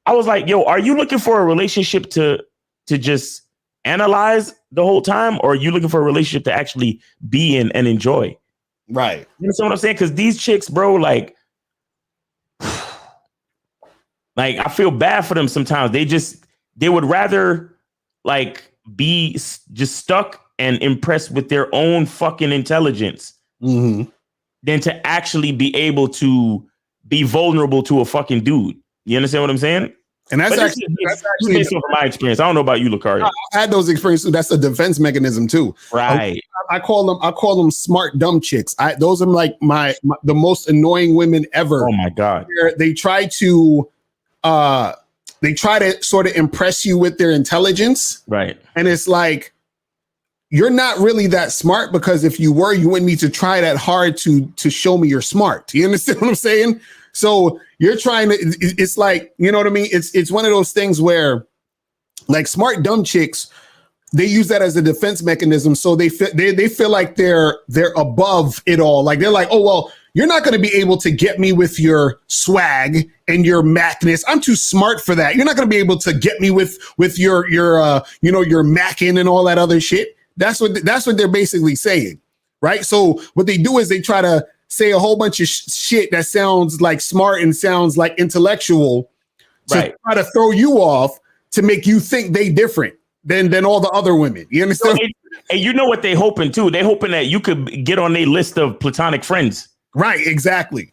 I was like, yo, are you looking for a relationship to just analyze the whole time? Or are you looking for a relationship to actually be in and enjoy? Right. You know what I'm saying? Because these chicks, bro, like I feel bad for them sometimes. They would rather like be just stuck and impressed with their own fucking intelligence mm-hmm. than to actually be able to be vulnerable to a fucking dude. You understand what I'm saying? And that's actually based on my experience. I don't know about you, Locario. I had those experiences. That's a defense mechanism too. Right. I call them smart dumb chicks. Those are like the most annoying women ever. Oh my God. They try to sort of impress you with their intelligence. Right. And it's like, you're not really that smart, because if you were, you wouldn't need to try that hard to show me you're smart. You understand what I'm saying? So you're trying to, it's like, you know what I mean? It's one of those things where like smart dumb chicks, they use that as a defense mechanism. So they feel like they're above it all. Like they're like, oh, well, you're not going to be able to get me with your swag and your macness. I'm too smart for that. You're not going to be able to get me with your macking and all that other shit. That's what they're basically saying, right? So what they do is they try to say a whole bunch of shit that sounds like smart and sounds like intellectual, to try to throw you off, to make you think they different than all the other women. You understand? And you know what they hoping too? They hoping that you could get on their list of platonic friends. Right, exactly.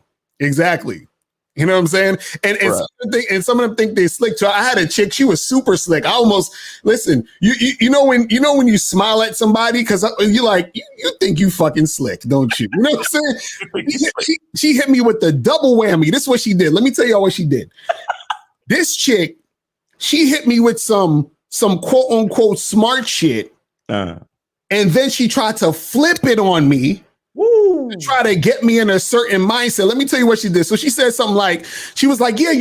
You know what I'm saying? And some of them think they're slick too. I had a chick, she was super slick. I almost listen. You know when you smile at somebody because you like you think you fucking slick, don't you? You know what I'm saying? She hit me with the double whammy. This is what she did. Let me tell y'all what she did. This chick she hit me with some quote unquote smart shit. And then she tried to flip it on me. Woo. To try to get me in a certain mindset. Let me tell you what she did. So she said something like, she was like, yeah,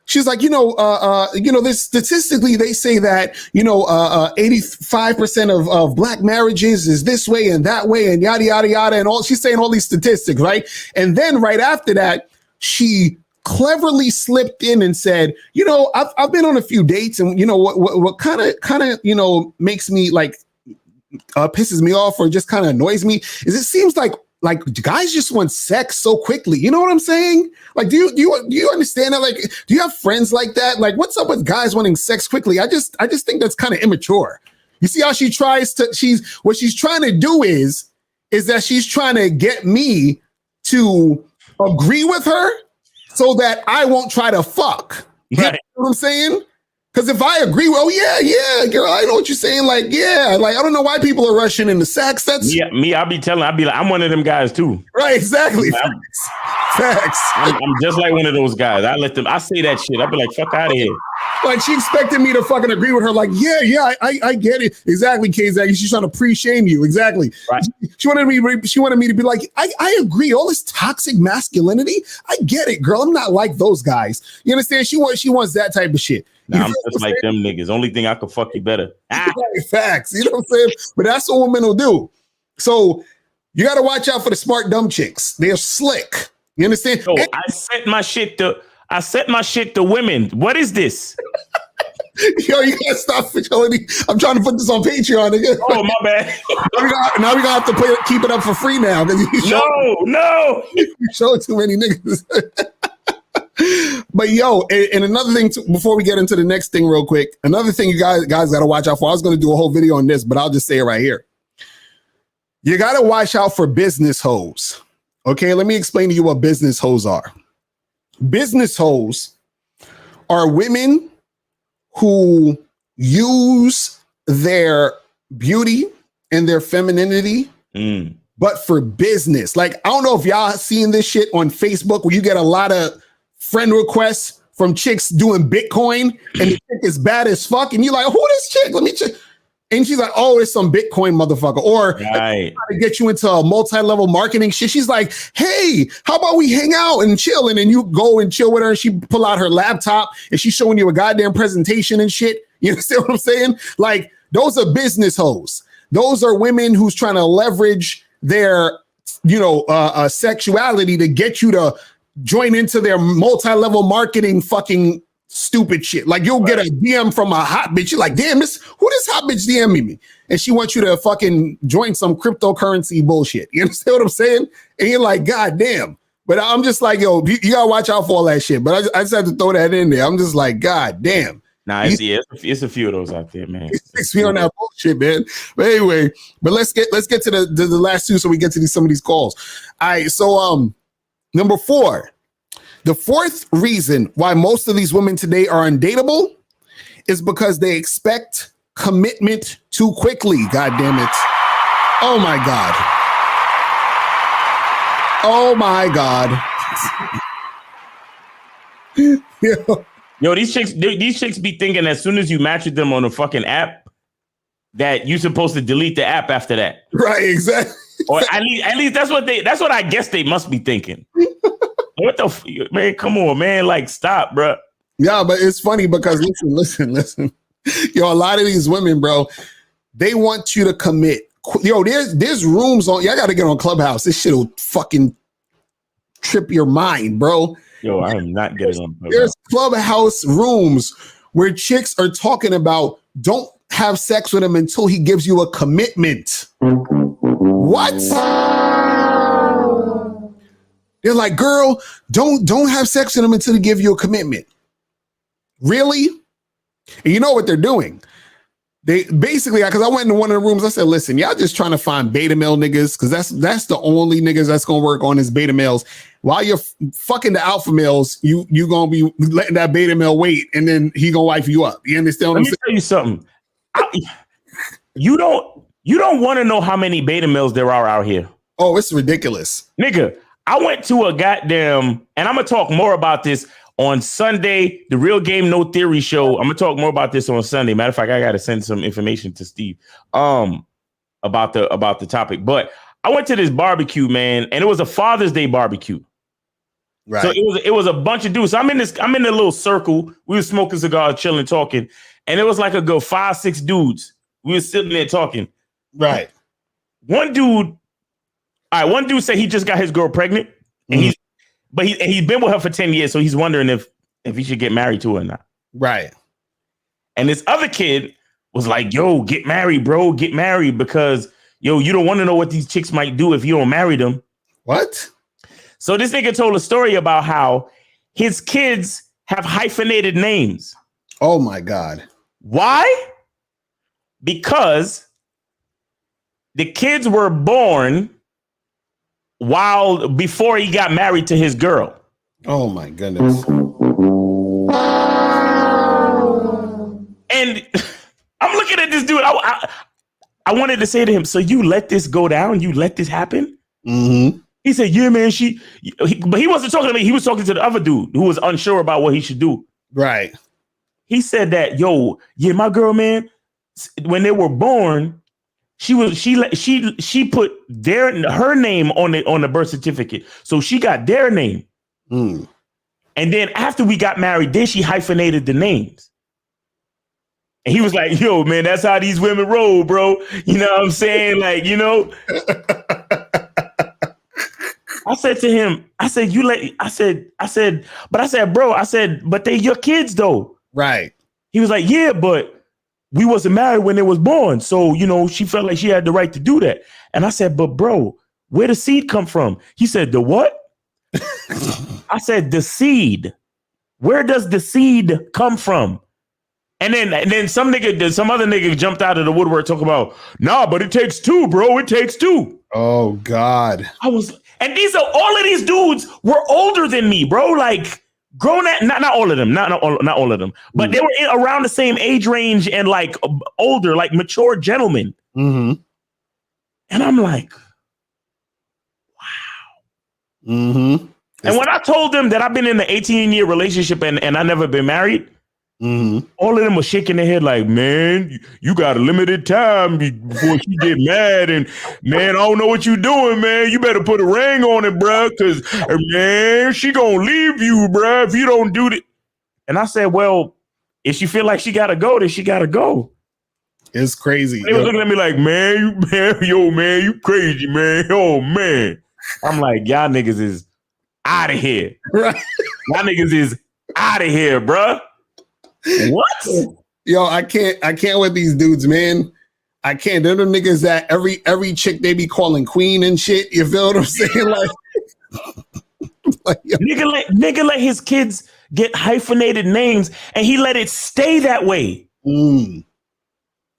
she's like, this statistically, they say that, 85% of black marriages is this way and that way and yada, yada, yada. And all she's saying all these statistics, right? And then right after that, she cleverly slipped in and said, I've been on a few dates, and what kind of makes me like pisses me off or just kind of annoys me is it seems like guys just want sex so quickly. You know what I'm saying? Like, do you understand that? Like, do you have friends like that? Like, what's up with guys wanting sex quickly? I just think that's kind of immature. You see how she tries to, what she's trying to do is that she's trying to get me to agree with her so that I won't try to fuck. Right. You know what I'm saying? Because if I agree, well, yeah, girl, I know what you're saying. Like, yeah, like I don't know why people are rushing into sex. That's me. I'll be like, I'm one of them guys too. Right, exactly. Facts. I'm just like one of those guys. I say that shit. I'll be like, fuck out of here. Like she expected me to fucking agree with her. Like, yeah, I get it. Exactly, K-Zag. She's trying to pre-shame you. Exactly. Right. She wanted me to be like, I agree. All this toxic masculinity, I get it, girl. I'm not like those guys. You understand? She wants that type of shit. Nah, I'm just like them niggas. Only thing I could fuck you better. Facts. You know what I'm saying? But that's what women will do. So you got to watch out for the smart dumb chicks. They're slick. You understand? So I set my shit to women. What is this? Yo, you gotta stop showing me. I'm trying to put this on Patreon again. Oh, my bad. now we gonna have to keep it up for free now. No. You show too many niggas. But yo, and another thing before we get into the next thing real quick, another thing you guys got to watch out for. I was going to do a whole video on this, but I'll just say it right here. You got to watch out for business hoes. Okay, let me explain to you what business hoes are. Business hoes are women who use their beauty and their femininity, but for business. Like, I don't know if y'all seen this shit on Facebook where you get a lot of friend requests from chicks doing Bitcoin and the chick is bad as fuck. And you're like, who this chick? Let me check. And she's like, oh, it's some Bitcoin motherfucker. Or try to get you into a multi-level marketing shit. She's like, hey, how about we hang out and chill? And then you go and chill with her and she pull out her laptop and she's showing you a goddamn presentation and shit. You understand what I'm saying? Like, those are business hoes. Those are women who's trying to leverage their, sexuality to get you to join into their multi-level marketing fucking stupid shit. Like, you'll get a DM from a hot bitch. You're like, damn, who this hot bitch DMing me? And she wants you to fucking join some cryptocurrency bullshit. You understand what I'm saying? And you're like, God damn. But I'm just like, yo, you gotta watch out for all that shit. But I just had to throw that in there. I'm just like, God damn. Nah, it's a few of those out there, man. It's on that bullshit, man. But anyway, let's get to the last two so we get to some of these calls. All right, so number 4. The fourth reason why most of these women today are undateable is because they expect commitment too quickly. God damn it. Oh my God. Oh my God. Yo, these chicks be thinking as soon as you match with them on a fucking app that you're supposed to delete the app after that. Right, exactly. Or at least that's what I guess they must be thinking. What the man? Come on, man! Like, stop, bro. Yeah, but it's funny because listen. Yo, a lot of these women, bro, they want you to commit. Yo, there's rooms on. Y'all got to get on Clubhouse. This shit will fucking trip your mind, bro. Yo, I am not getting on Clubhouse. There's Clubhouse rooms where chicks are talking about don't have sex with him until he gives you a commitment. What? They're like, girl, don't have sex with him until he give you a commitment. Really? And you know what they're doing? They basically, because I went into one of the rooms, I said, listen, y'all just trying to find beta male niggas, because that's the only niggas that's gonna work on is beta males. While you're fucking the alpha males, you gonna be letting that beta male wait, and then he gonna wife you up. You understand what I'm saying? Let me tell you something. You don't want to know how many beta males there are out here. Oh, it's ridiculous. Nigga, I went to a goddamn, and I'm gonna talk more about this On Sunday, the Real Game No Theory show. I'm gonna talk more about this on Sunday. Matter of fact, I gotta send some information to Steve about the topic. But I went to this barbecue, man, and it was a Father's Day barbecue. Right. So it was a bunch of dudes. So I'm in a little circle. We were smoking cigars, chilling, talking, and it was like a good 5-6 dudes. We were sitting there talking. Right. One dude said he just got his girl pregnant, and he's been with her for 10 years, so he's wondering if he should get married to her or not. Right. And this other kid was like, yo, get married, bro. Get married because, yo, you don't want to know what these chicks might do if you don't marry them. What? So this nigga told a story about how his kids have hyphenated names. Oh, my God. Why? Because the kids were born before he got married to his girl. Oh, my goodness. And I'm looking at this dude. I wanted to say to him, so you let this go down? You let this happen? Mm-hmm. He said, yeah, man, but he wasn't talking to me. He was talking to the other dude who was unsure about what he should do. Right. He said that, yo, yeah, my girl, man, when they were born, she put her name on the birth certificate. So she got their name. Mm. And then after we got married, then she hyphenated the names. And he was like, yo, man, that's how these women roll, bro. You know what I'm saying? Like, you know. I said to him, but they your kids though. Right. He was like, yeah, but we wasn't married when they was born. So, you know, she felt like she had the right to do that. And I said, but bro, where the seed come from? He said, the what? I said, the seed. Where does the seed come from? And then some other nigga jumped out of the woodwork talking about, nah, but it takes two, bro. It takes two. Oh God. And all of these dudes were older than me, bro. Like grown at not all of them, not all of them, but they were around the same age range and like older, like mature gentlemen. Mm-hmm. And I'm like, wow. Mm-hmm. And when I told them that I've been in an 18-year relationship and I never been married, all of them were shaking their head like, man, you got a limited time before she get mad. And man, I don't know what you doing, man. You better put a ring on it, bro. Cause man, she gonna leave you, bro, if you don't do that. And I said, well, if she feel like she gotta go, then she gotta go. It's crazy. They was looking at me like, man, you crazy, man. Oh man. I'm like, y'all niggas is out of here. Right. Y'all niggas is out of here, bro. What? Yo, I can't with these dudes, man. I can't. They're the niggas that every chick they be calling queen and shit. You feel what I'm saying? Like nigga let his kids get hyphenated names and he let it stay that way. Mm.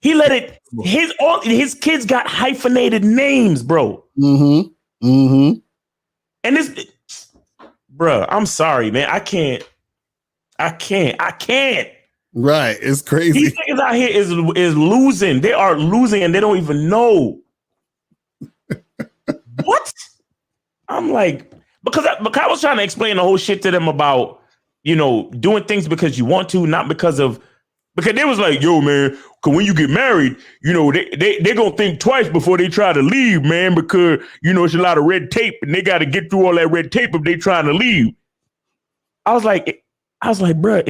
He let it his kids got hyphenated names, bro. Mm-hmm. Mm-hmm. And this, bro, I'm sorry, man. I can't. Right, it's crazy. These niggas out here is losing. They are losing and they don't even know. What? I'm like, because I was trying to explain the whole shit to them about, you know, doing things because you want to, not because they was like, yo, man, because when you get married, you know, they gonna think twice before they try to leave, man, because, you know, it's a lot of red tape and they got to get through all that red tape if they trying to leave. I was like, bro,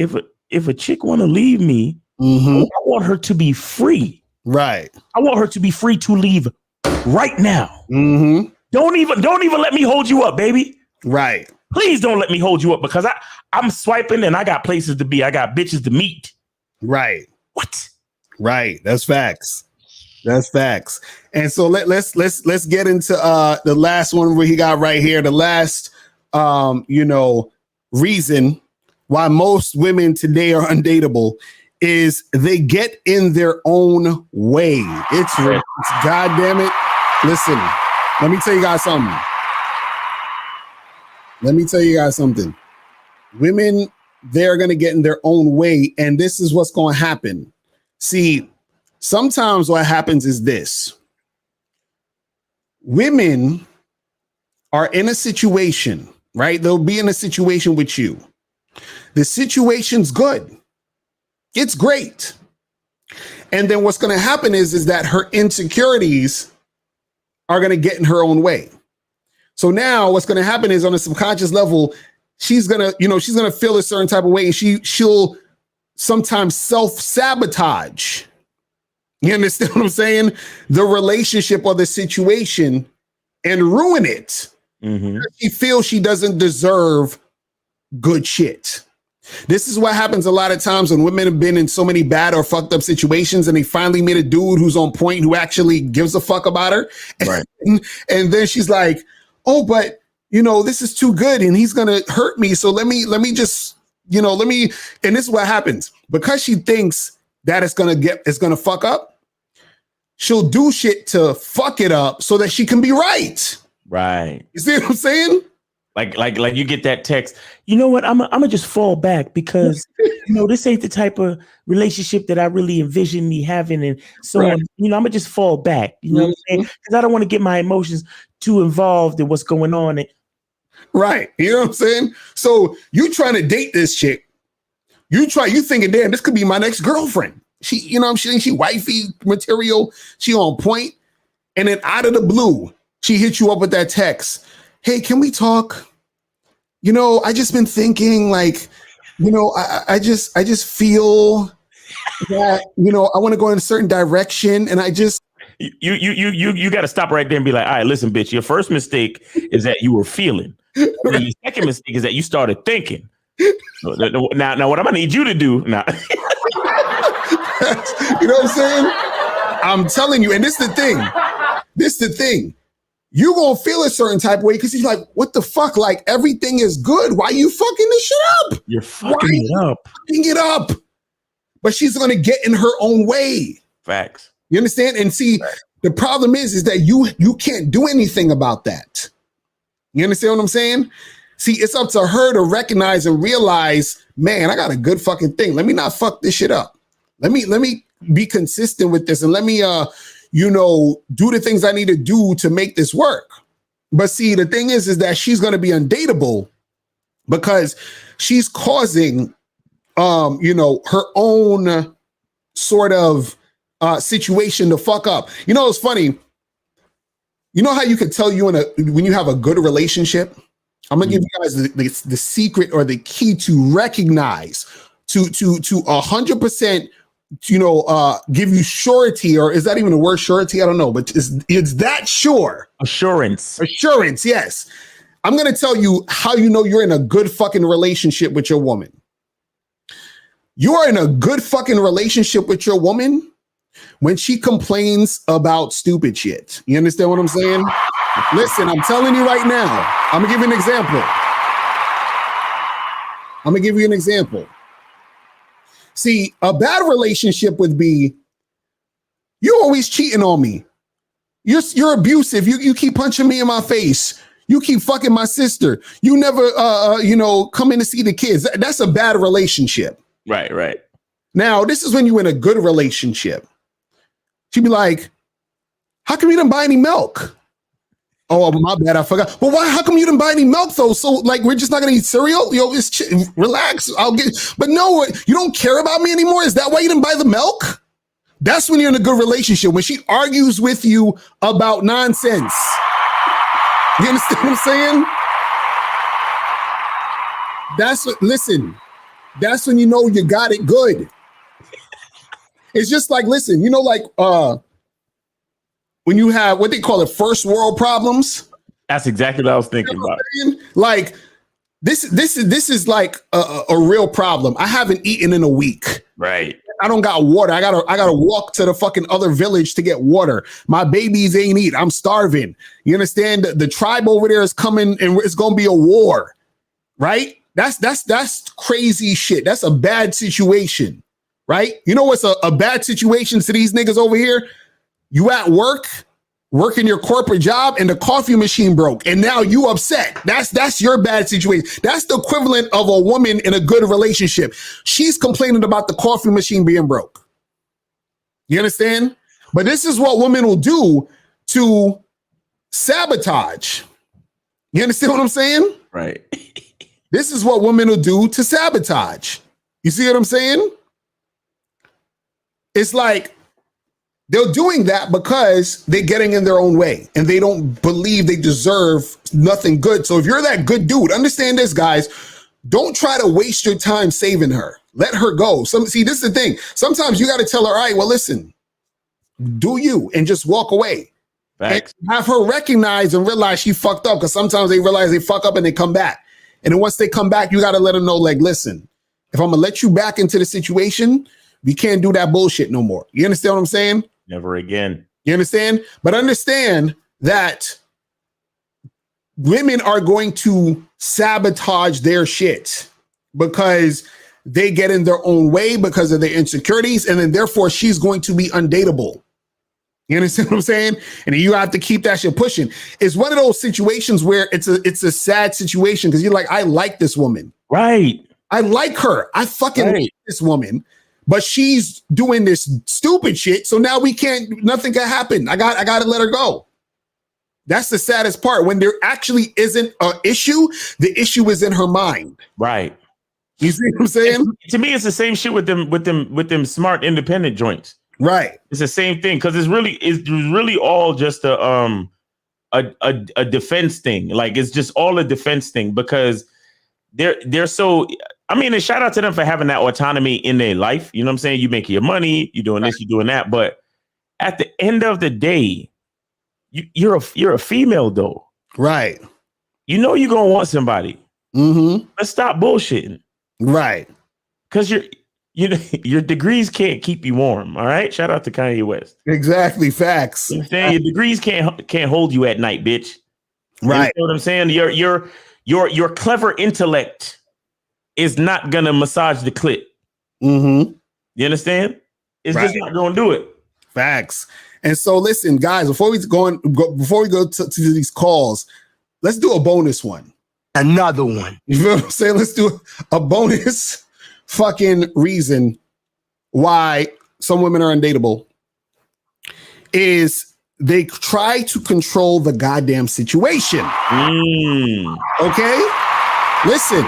if a chick want to leave me, I want her to be free. Right. I want her to be free to leave right now. Mm-hmm. Don't even let me hold you up, baby. Right. Please don't let me hold you up because I'm swiping and I got places to be. I got bitches to meet. Right. What? Right. That's facts. That's facts. And so let's get into the last one where he got right here. The last reason why most women today are undateable is they get in their own way. It's God damn it. Listen, let me tell you guys something. Women, they're going to get in their own way, and this is what's going to happen. See, sometimes what happens is this. Women are in a situation, right? They'll be in a situation with you. The situation's good. It's great. And then what's going to happen is that her insecurities are going to get in her own way. So now what's going to happen is on a subconscious level, she's going to feel a certain type of way, and she'll sometimes self-sabotage. You understand what I'm saying? The relationship or the situation, and ruin it. Mm-hmm. She feels she doesn't deserve good shit. This is what happens a lot of times when women have been in so many bad or fucked up situations, and they finally meet a dude who's on point, who actually gives a fuck about her. Right. And then she's like, oh, but this is too good and he's going to hurt me. So let me just, and this is what happens. Because she thinks that it's going to fuck up, she'll do shit to fuck it up so that she can be right. Right. You see what I'm saying? Like you get that text, you know what? I'm gonna just fall back because this ain't the type of relationship that I really envision me having, and so on. I'm gonna just fall back. You know what I'm saying? Because I don't want to get my emotions too involved in what's going on. Right. You know what I'm saying? So you trying to date this chick? You thinking, damn, this could be my next girlfriend. She, she wifey material. She on point, and then out of the blue, she hits you up with that text. Hey, can we talk? I just been thinking, like, I just feel that, I want to go in a certain direction, and I just you got to stop right there and be like, all right, listen, bitch, your first mistake is that you were feeling. And your second mistake is that you started thinking. Now, what I'm gonna need you to do now. You know what I'm saying? I'm telling you, and this is the thing. You gonna feel a certain type of way because he's like, what the fuck? Like, everything is good. Why you fucking this shit up? You're fucking it up. But she's gonna get in her own way. Facts. You understand? And see, the problem is that you can't do anything about that. You understand what I'm saying? See, it's up to her to recognize and realize, man, I got a good fucking thing. Let me not fuck this shit up. Let me be consistent with this, and let me do the things I need to do to make this work. But see, the thing is that she's going to be undateable because she's causing, her own sort of situation to fuck up. It's funny. You know how you could tell when you have a good relationship? I'm gonna give you guys the secret or the key to recognize to 100%. Give you surety, or is that even a word, surety? I don't know, but it's that sure. Assurance, yes. I'm going to tell you how you're in a good fucking relationship with your woman. You are in a good fucking relationship with your woman when she complains about stupid shit. You understand what I'm saying? Listen, I'm telling you right now, I'm going to give you an example. See, a bad relationship would be, you're always cheating on me. You're abusive. You keep punching me in my face. You keep fucking my sister. You never, come in to see the kids. That's a bad relationship. Right. Now, this is when you're in a good relationship. She'd be like, how come you didn't buy any milk? Oh, my bad, I forgot. Well, why? How come you didn't buy any milk though? So, like, we're just not gonna eat cereal? Relax. But no, you don't care about me anymore. Is that why you didn't buy the milk? That's when you're in a good relationship. When she argues with you about nonsense. You understand what I'm saying? That's when you got it good. It's just like, listen, when you have what they call it, first world problems. That's exactly what I was thinking about. Like this is like a real problem. I haven't eaten in a week. Right. I don't got water. I gotta walk to the fucking other village to get water. My babies ain't eat. I'm starving. You understand? The tribe over there is coming, and it's gonna be a war. Right? That's crazy shit. That's a bad situation. Right? You know what's a bad situation to these niggas over here? You at work, working your corporate job, and the coffee machine broke, and now you upset. That's your bad situation. That's the equivalent of a woman in a good relationship. She's complaining about the coffee machine being broke. You understand? But this is what women will do to sabotage. You understand what I'm saying? Right. This is what women will do to sabotage. You see what I'm saying? It's like they're doing that because they're getting in their own way and they don't believe they deserve nothing good. So if you're that good dude, understand this, guys. Don't try to waste your time saving her. Let her go. See, this is the thing. Sometimes you got to tell her, all right, well, listen, do you, and just walk away. Facts. And have her recognize and realize she fucked up, because sometimes they realize they fuck up and they come back. And then once they come back, you got to let them know, like, listen, if I'm going to let you back into the situation, we can't do that bullshit no more. You understand what I'm saying? Never again. You understand? But understand that women are going to sabotage their shit because they get in their own way because of their insecurities. And then therefore she's going to be undateable. You understand what I'm saying? And you have to keep that shit pushing. It's one of those situations where it's a sad situation because you're like, I like this woman. Right. I like her. I fucking like this woman, but she's doing this stupid shit. So now nothing can happen. I got to let her go. That's the saddest part. When there actually isn't an issue, the issue is in her mind. Right. You see what I'm saying? To me, it's the same shit with them smart independent joints. Right. It's the same thing because it's really all just a defense thing. Like it's just all a defense thing because they're so. I mean, and shout out to them for having that autonomy in their life. You know what I'm saying? You making your money, you doing this, you doing that. But at the end of the day, you're a female though. Right. You know you're gonna want somebody. Mm-hmm. Let's stop bullshitting. Right. Because your degrees can't keep you warm. All right. Shout out to Kanye West. Exactly. Facts. You know what I'm saying? Your degrees can't hold you at night, bitch. Right. You know what I'm saying? Your clever intellect is not gonna massage the clit. Mm-hmm. You understand? It's just not gonna do it. Facts. And so listen, guys, before we go to these calls, let's do a bonus one. Another one. You feel what I'm saying? Let's do a bonus fucking reason why some women are undateable is they try to control the goddamn situation. Okay? Listen.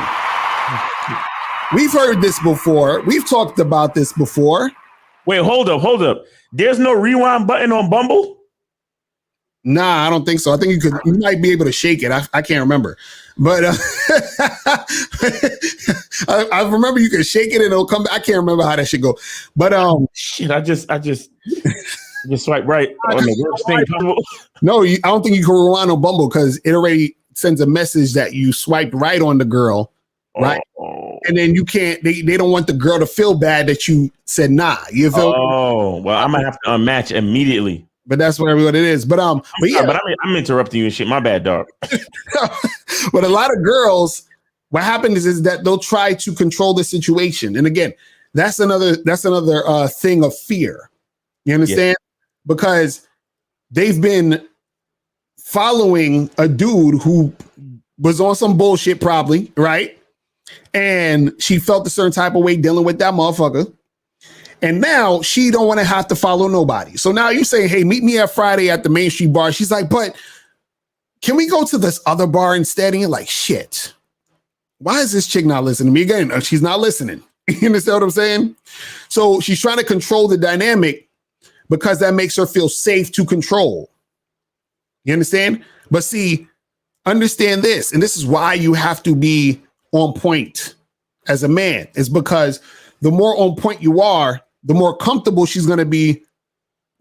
We've heard this before. We've talked about this before. Wait, hold up. There's no rewind button on Bumble? Nah, I don't think so. I think you might be able to shake it. I can't remember. But I remember you can shake it and it'll come back. I can't remember how that should go. But shit, I just swipe right on the worst thing possible. No, I don't think you can rewind on Bumble because it already sends a message that you swiped right on the girl, right? And then you can't. They don't want the girl to feel bad that you said nah. You feel? Oh well, I'm gonna have to unmatch immediately. But that's what it is. But yeah. But I'm interrupting you and shit. My bad, dog. But a lot of girls, what happens is that they'll try to control the situation. And again, that's another thing of fear. You understand? Yeah. Because they've been following a dude who was on some bullshit, probably, right? And she felt a certain type of way dealing with that motherfucker. And now she don't want to have to follow nobody. So now you say, hey, meet me at Friday at the Main Street bar. She's like, but can we go to this other bar instead? And you're like, shit, why is this chick not listening to me? Again, she's not listening. You understand what I'm saying? So she's trying to control the dynamic because that makes her feel safe to control. You understand? But see, understand this. And this is why you have to be on point as a man. Is because the more on point you are, the more comfortable she's going to be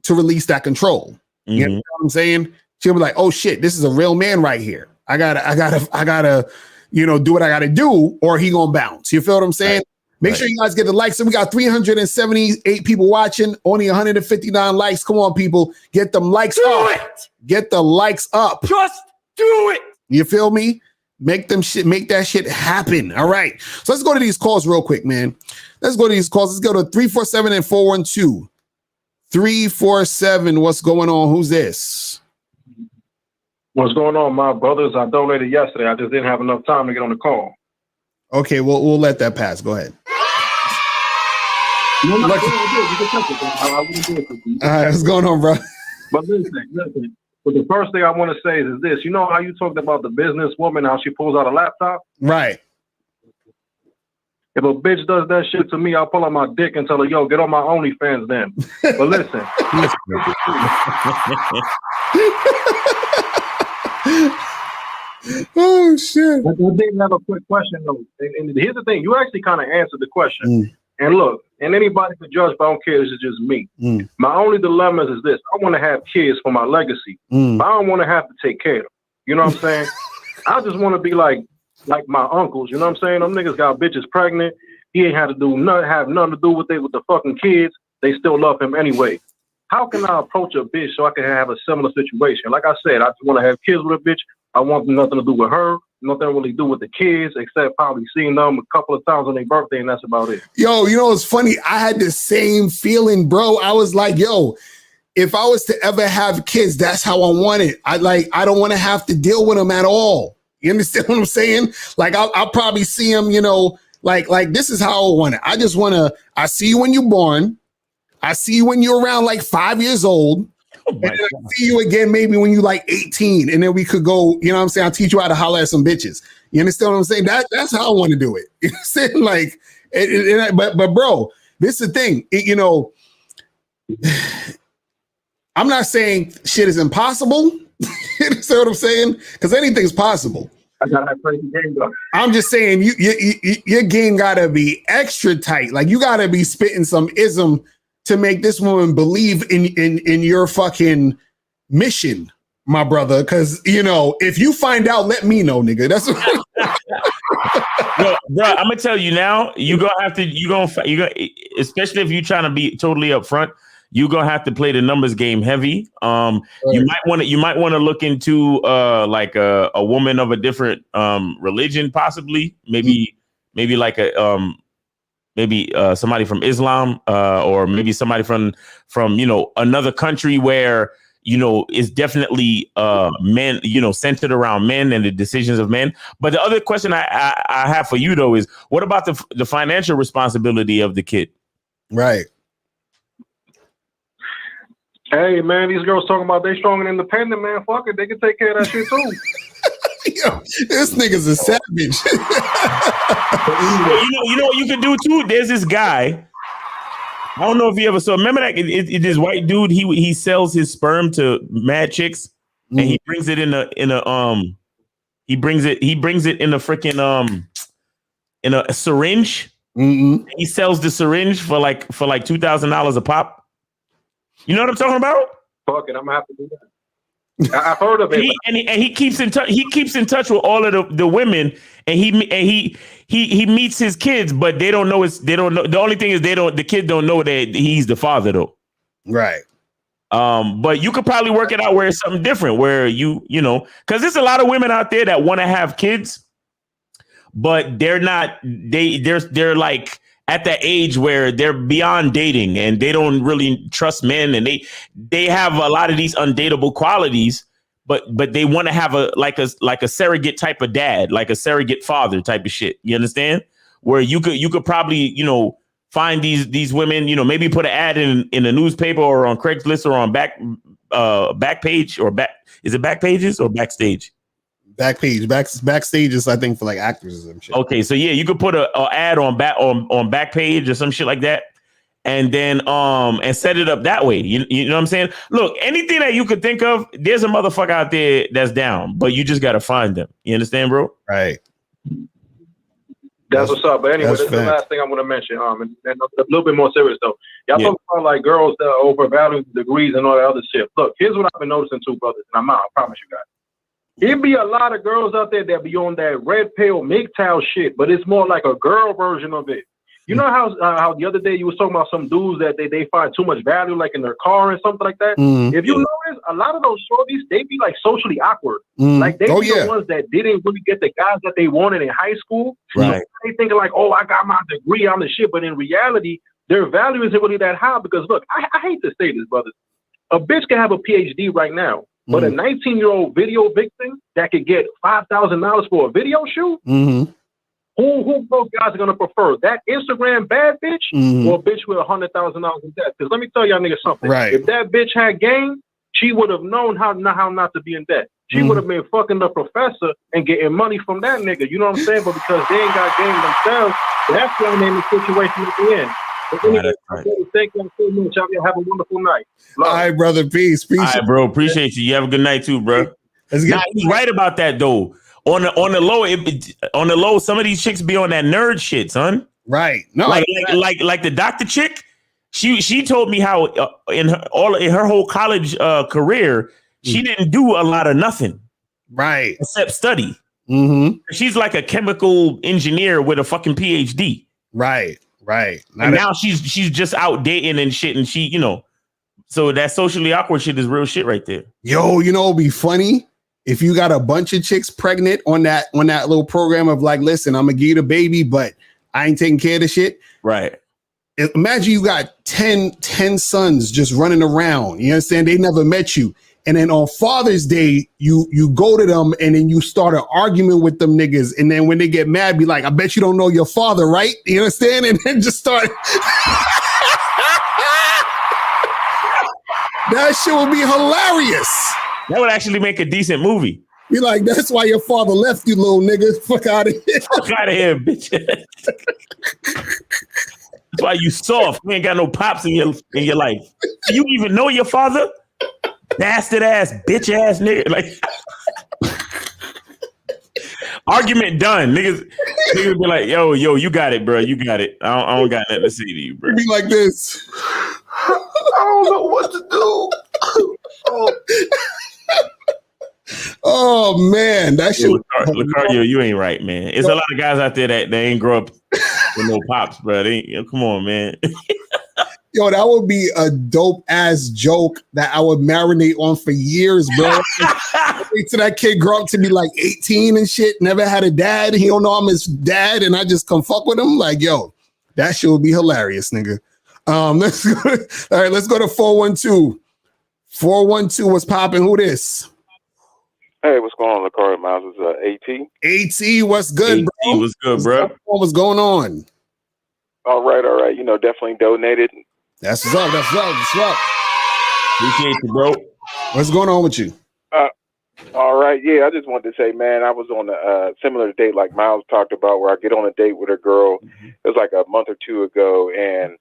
to release that control. Mm-hmm. You know what I'm saying? She'll be like, oh shit, this is a real man right here. I gotta, do what I gotta do, or he gonna bounce. You feel what I'm saying? Right. Make sure you guys get the likes. So we got 378 people watching, only 159 likes. Come on, people. Get them likes up. Get the likes up. Just do it. You feel me? Make that shit happen. All right. So let's go to these calls real quick, man. Let's go to these calls. Let's go to 347 and 412. 347. What's going on? Who's this? What's going on, my brothers? I donated yesterday. I just didn't have enough time to get on the call. Okay, we'll let that pass. Go ahead. All right, what's going on, bro? But listen. But the first thing I want to say is this. You know how you talked about the businesswoman, how she pulls out a laptop? Right. If a bitch does that shit to me, I'll pull out my dick and tell her, yo, get on my OnlyFans then. But listen. Oh shit! I did have a quick question though, and here's the thing: you actually kind of answered the question. And look, and anybody can judge, but I don't care. This is just me. My only dilemma is this: I want to have kids for my legacy, but I don't want to have to take care of them. You know what I'm saying? I just want to be like my uncles. You know what I'm saying? Them niggas got bitches pregnant. He ain't had to do nothing, have nothing to do with the fucking kids. They still love him anyway. How can I approach a bitch so I can have a similar situation? Like I said, I just want to have kids with a bitch. I want nothing to do with her, nothing really do with the kids, except probably seeing them a couple of times on their birthday, and that's about it. Yo, you know what's funny? I had the same feeling, bro. I was like, yo, if I was to ever have kids, that's how I want it. I don't want to have to deal with them at all. You understand what I'm saying? Like, I'll probably see them, you know, like this is how I want it. I just want to, I see you when you're born. I see you when you're around like 5 years old. And then I see you again maybe when you're like 18. And then we could go, you know what I'm saying? I'll teach you how to holler at some bitches. You understand what I'm saying? That's how I want to do it. You know what I'm saying? Like, but bro, this is the thing. You know, I'm not saying shit is impossible. You understand what I'm saying? Because anything's possible. I got that crazy game though. I'm just saying your game gotta be extra tight. Like you gotta be spitting some ism to make this woman believe in your fucking mission, my brother. Because you know, if you find out, let me know, nigga. That's what Yo, bro, I'm gonna tell you now. You're gonna have to. You gonna especially if you're trying to be totally upfront. You're gonna have to play the numbers game heavy. Right. You might want to look into like a woman of a different religion, possibly. Maybe like a maybe somebody from Islam, or maybe somebody from you know another country where you know is definitely men, you know, centered around men and the decisions of men. But the other question I have for you though is, what about the financial responsibility of the kid? right. Hey man, these girls talking about they strong and independent, man. Fuck it, they can take care of that shit too. Yo, this nigga's a savage. you know what you can do too? There's this guy. I don't know if you ever saw. Remember that this white dude? He sells his sperm to mad chicks, and he brings it in a he brings it in a freaking in a syringe. He sells the syringe for like $2,000 a pop. You know what I'm talking about? Fuck it, I'm gonna have to do that. I've heard of it. And he keeps in touch. He keeps in touch with all of the women, and he meets his kids, but they don't know. They don't know. The only thing is the kids don't know that he's the father though. Right. But you could probably work it out where it's something different, where you know, because there's a lot of women out there that want to have kids, but they're not. They're like at that age where they're beyond dating and they don't really trust men, and they have a lot of these undateable qualities, but they want to have a surrogate type of dad, like a surrogate father type of shit. You understand? Where you could probably, you know, find these women, you know, maybe put an ad in a newspaper or on Craigslist or on Backpage or is it Backpages or Backstage? Backstage is, I think, for like actors and shit. Okay, so yeah, you could put a ad on Backpage or some shit like that, and then and set it up that way. You know what I'm saying? Look, anything that you could think of, there's a motherfucker out there that's down, but you just gotta find them. You understand, bro? Right. That's what's up. But anyway, this is the last thing I want to mention. And a little bit more serious though. Y'all talking about like girls that overvalue degrees and all that other shit. Look, here's what I've been noticing too, brothers, and I'm out. I promise you guys. It be a lot of girls out there that be on that red pill MGTOW shit, but it's more like a girl version of it. You know how the other day you was talking about some dudes that they find too much value, like in their car and something like that. If you notice, a lot of those shorties, they be like socially awkward. Like they be the ones that didn't really get the guys that they wanted in high school. Right. So they thinking like, oh, I got my degree, I'm the shit. But in reality, their value isn't really that high because look, I hate to say this, brothers. A bitch can have a PhD right now. But a 19-year-old video victim that could get $5,000 for a video shoot, who both guys are gonna prefer? That Instagram bad bitch or a bitch with $100,000 in debt? Because let me tell y'all niggas something. Right. If that bitch had game, she would have known how not to be in debt. She would have been fucking the professor and getting money from that nigga. You know what I'm saying? But because they ain't got game themselves, that's why they're in the situation at the end. But anyway, thank you so much. Y'all have a wonderful night. All right, brother. Peace. All right, bro. Appreciate you. You have a good night too, bro. Nah, he's right about that though. On the low, some of these chicks be on that nerd shit, son. Right. No, like the doctor chick. She told me how in her whole college career, she didn't do a lot of nothing. Right. Except study. Mm-hmm. She's like a chemical engineer with a fucking PhD. Right. Right. And now she's just out dating and shit, and she, you know, so that socially awkward shit is real shit right there. Yo, you know, it'd be funny if you got a bunch of chicks pregnant on that little program of like, listen, I'm gonna give you the baby, but I ain't taking care of the shit. Right. Imagine you got 10 sons just running around. You understand? They never met you. And then on Father's Day, you go to them and then you start an argument with them niggas. And then when they get mad, be like, I bet you don't know your father, right? You understand? And then just start. That shit would be hilarious. That would actually make a decent movie. Be like, that's why your father left you, little nigga. Fuck out of here. Fuck out of here, bitch. That's why you soft. You ain't got no pops in your life. Do you even know your father? Bastard ass, bitch ass nigga. Like, argument done. Niggas be like, yo, you got it, bro. You got it. I don't got nothing to say to you, bro. Be like this. I don't know what to do. Oh man, that shit. Locario, you ain't right, man. It's a lot of guys out there that they ain't grow up with no pops, bro. Come on, man. Yo, that would be a dope ass joke that I would marinate on for years, bro. Wait till that kid grow up to be like 18 and shit. Never had a dad. He don't know I'm his dad, and I just come fuck with him. Like, yo, that shit would be hilarious, nigga. Let's go. All right, let's go to 412. 412, what's popping? Who this? Hey, what's going on, Locario Miles? It's AT. AT, what's good, bro? What's good, bro? What's going on? All right. You know, definitely donated. That's what's up. What's up? Appreciate you, bro. What's going on with you? All right. Yeah, I just wanted to say, man, I was on a similar date like Miles talked about, where I get on a date with a girl. It was like a month or two ago, and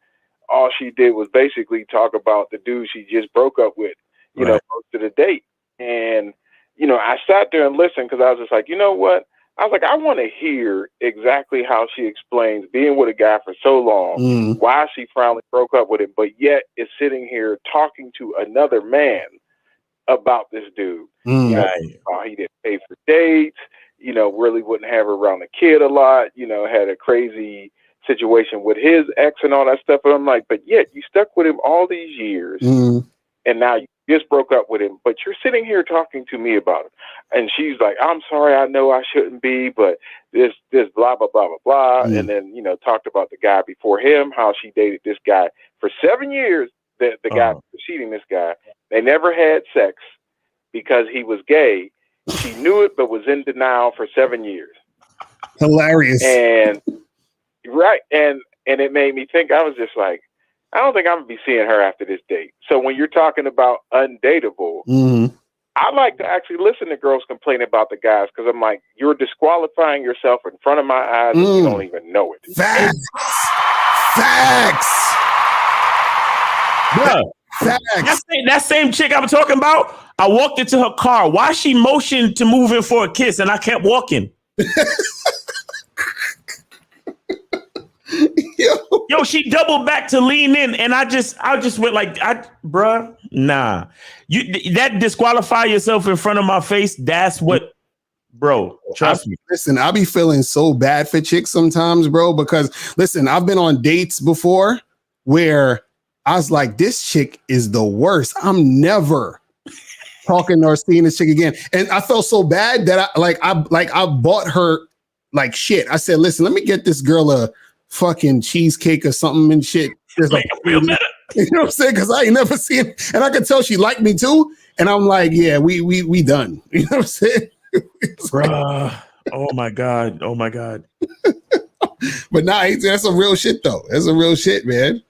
all she did was basically talk about the dude she just broke up with, you know, most of the date. And, you know, I sat there and listened because I was just like, you know what? I was like, I want to hear exactly how she explains being with a guy for so long, why she finally broke up with him, but yet is sitting here talking to another man about this dude. You know, he didn't pay for dates, you know, really wouldn't have her around the kid a lot, you know, had a crazy situation with his ex and all that stuff. And I'm like, but yet you stuck with him all these years and now you just broke up with him, but you're sitting here talking to me about it. And she's like, I'm sorry, I know I shouldn't be, but this blah, blah, blah, blah, blah. And then, you know, talked about the guy before him, how she dated this guy for 7 years, the guy preceding this guy. They never had sex because he was gay. She knew it, but was in denial for 7 years. Hilarious. And and it made me think, I was just like, I don't think I'm gonna be seeing her after this date. So when you're talking about Undateable, I like to actually listen to girls complain about the guys, because I'm like, you're disqualifying yourself in front of my eyes and you don't even know it. Facts. Bro, that same chick I'm talking about, I walked into her car. Why she motioned to move in for a kiss and I kept walking? Yo, she doubled back to lean in, and I just went like, bruh, nah. That disqualify yourself in front of my face. That's what, bro. Trust me. Listen, I'll be feeling so bad for chicks sometimes, bro, because listen, I've been on dates before where I was like, this chick is the worst. I'm never talking or seeing this chick again, and I felt so bad that I bought her like shit. I said, listen, let me get this girl a fucking cheesecake or something and shit. Like, you know what I'm saying? Because I ain't never seen it. And I could tell she liked me too. And I'm like, yeah, we done. You know what I'm saying? Bruh. Oh my God. But nah, that's some real shit though. That's some real shit, man.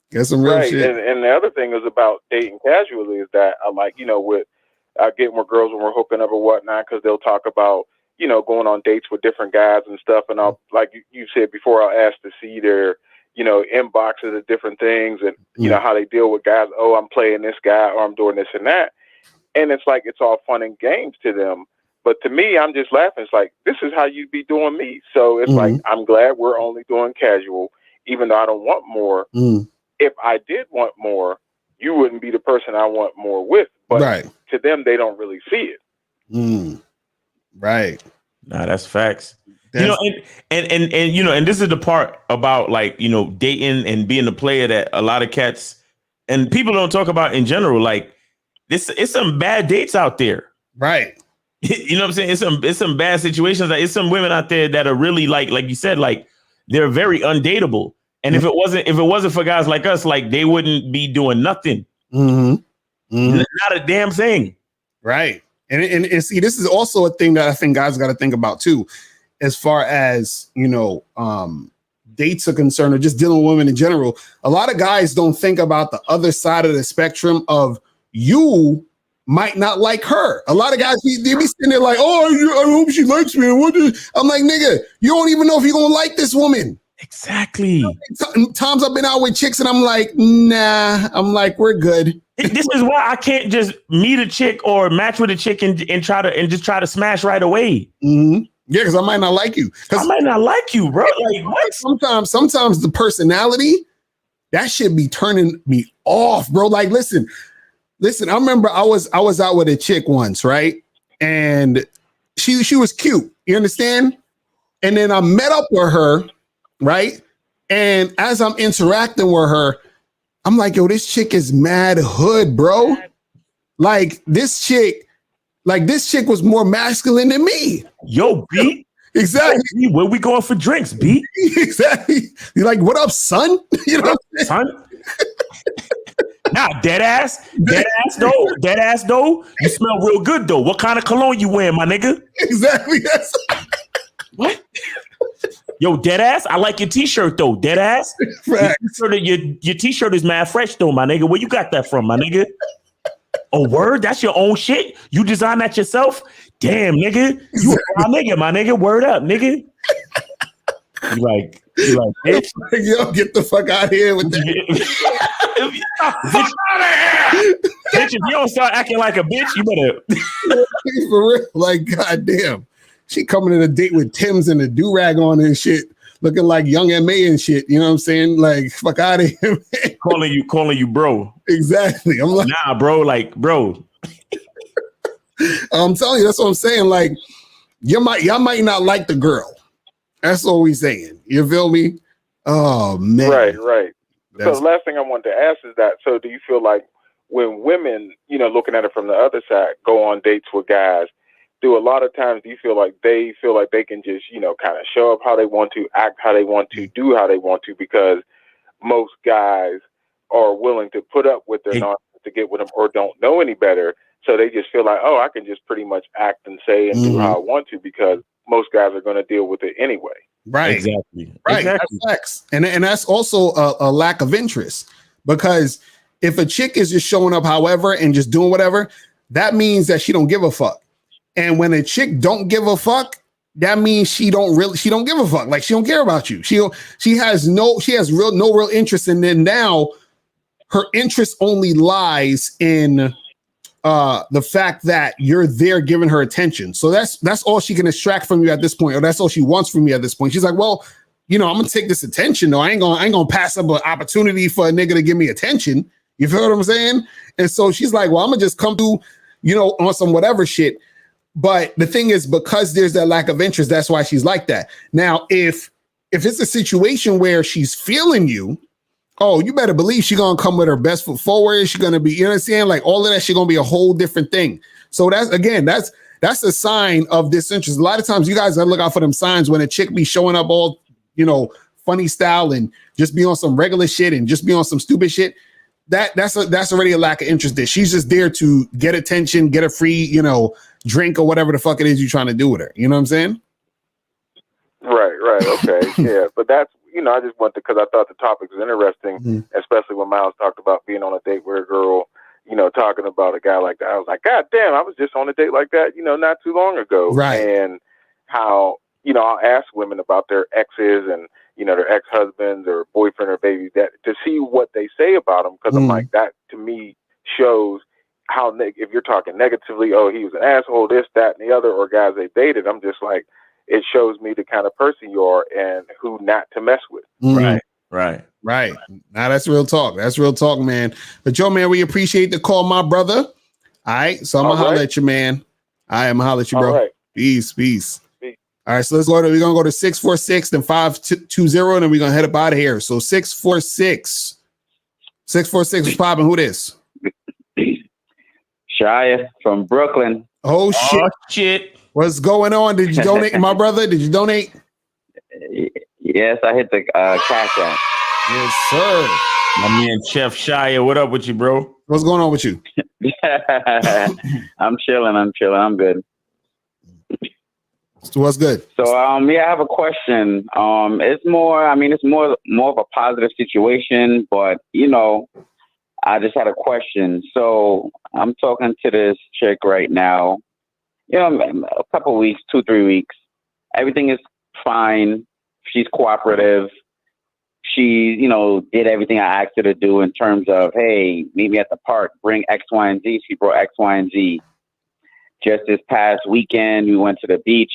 That's some real shit. And the other thing is about dating casually is that I like, you know, with getting with girls when we're hooking up or whatnot, because they'll talk about, you know, going on dates with different guys and stuff. And I'll, like you said before, I'll ask to see their, you know, inboxes of different things and, you know, how they deal with guys. Oh, I'm playing this guy, or I'm doing this and that. And it's like, it's all fun and games to them. But to me, I'm just laughing. It's like, this is how you be doing me. So it's like, I'm glad we're only doing casual, even though I don't want more. If I did want more, you wouldn't be the person I want more with. But to them, they don't really see it. Right. Nah, that's facts. You know, and you know, and this is the part about, like, you know, dating and being a player that a lot of cats and people don't talk about in general. Like, it's some bad dates out there. Right. You know what I'm saying? It's some bad situations. Like, it's some women out there that are really like you said, like, they're very undateable. And if it wasn't for guys like us, like, they wouldn't be doing nothing. Not a damn thing. Right. And see, this is also a thing that I think guys got to think about too, as far as, you know, dates are concerned, or just dealing with women in general. A lot of guys don't think about the other side of the spectrum of, you might not like her. A lot of guys, they be sitting there like, oh, I hope she likes me. I'm like, nigga, you don't even know if you're going to like this woman. Exactly. Times I've been out with chicks and I'm like, nah, I'm like, we're good. This is why I can't just meet a chick or match with a chick and just try to smash right away. Yeah, because I might not like you. I might not like you, bro. Like, what? Sometimes the personality, that should be turning me off, bro. Like, listen, I remember I was out with a chick once, right? And she was cute. You understand? And then I met up with her, right? And as I'm interacting with her, I'm like, yo, this chick is mad hood, bro. Like, this chick was more masculine than me. Yo, B. Exactly. Yo, B, where we going for drinks, B? Exactly. You're like, what up, son? You know what I'm saying? Son? Nah, dead ass though. You smell real good though. What kind of cologne you wearing, my nigga? Exactly. That's what? Yo, dead ass. I like your t-shirt though. Dead ass. Your t-shirt is mad fresh though, my nigga. Where you got that from, my nigga? Oh, word? That's your own shit? You designed that yourself? Damn, nigga. You a nigga, my nigga. Word up, nigga. You like, bitch. Yo, get the fuck out of here with that. Bitch, if you don't start acting like a bitch, you better. For real. Like, goddamn. She coming in a date with Tim's and a do-rag on and shit, looking like Young M.A. and shit. You know what I'm saying? Like, fuck out of here, man. Calling you bro. Exactly. I'm like, nah, bro. Like, bro. I'm telling you, that's what I'm saying. Like, y'all might not like the girl. That's all we saying. You feel me? Oh, man. Right. So the last thing I wanted to ask is that, so do you feel like when women, you know, looking at it from the other side, go on dates with guys, do a lot of times do you feel like they can just, you know, kind of show up how they want to, act how they want to, do how they want to, because most guys are willing to put up with their nonsense to get with them, or don't know any better. So they just feel like, oh, I can just pretty much act and say and do how I want to, because most guys are going to deal with it anyway. Right. Exactly. Right. That's facts. And that's also a lack of interest, because if a chick is just showing up however and just doing whatever, that means that she don't give a fuck. And when a chick don't give a fuck, that means she don't give a fuck. Like, she don't care about you. She has no real interest. And then now her interest only lies in the fact that you're there giving her attention. So that's all she can extract from you at this point, or that's all she wants from you at this point. She's like, well, you know, I'm gonna take this attention though. I ain't gonna pass up an opportunity for a nigga to give me attention. You feel what I'm saying? And so she's like, well, I'm gonna just come through, you know, on some whatever shit. But the thing is, because there's that lack of interest, that's why she's like that. Now, if it's a situation where she's feeling you, oh, you better believe she's gonna come with her best foot forward. She's gonna be, you know what I'm saying? Like, all of that, she's gonna be a whole different thing. So that's a sign of disinterest. A lot of times you guys gotta look out for them signs when a chick be showing up all, you know, funny style and just be on some regular shit and just be on some stupid shit. That's already a lack of interest there. She's just there to get attention, get a free, you know, drink or whatever the fuck it is you're trying to do with her. You know what I'm saying? Right. Okay. Yeah. But that's, you know, I just wanted to, because I thought the topic was interesting, especially when Miles talked about being on a date with a girl, talking about a guy like that. I was like, God damn, I was just on a date like that, not too long ago. Right. And how, I'll ask women about their exes and, their ex-husbands or boyfriend or baby, that to see what they say about them. Because I'm like, that to me shows how, if you're talking negatively, oh, he was an asshole, this, that, and the other, or guys they dated, I'm just like, it shows me the kind of person you are and who not to mess with. Right. Now that's real talk. That's real talk, man. But yo, man, we appreciate the call, my brother. All right. So I'm gonna holler at you, man. I am holler at you, bro. All right. Peace. All right. So let's go to, we're gonna go to 646 then 520, and then we're gonna head up out of here. So 646 is popping. Who this? Shia from Brooklyn. Oh shit. What's going on? Did you donate, my brother? Did you donate? Yes, I hit the cash app. Yes, sir. My man, Chef Shia, what up with you, bro? What's going on with you? I'm chilling. I'm good. So what's good? So, I have a question. It's more of a positive situation, but, I just had a question. So I'm talking to this chick right now, a couple of weeks, 2-3 weeks. Everything is fine. She's cooperative. She, did everything I asked her to do in terms of, hey, meet me at the park, bring X, Y, and Z. She brought X, Y, and Z. Just this past weekend, we went to the beach.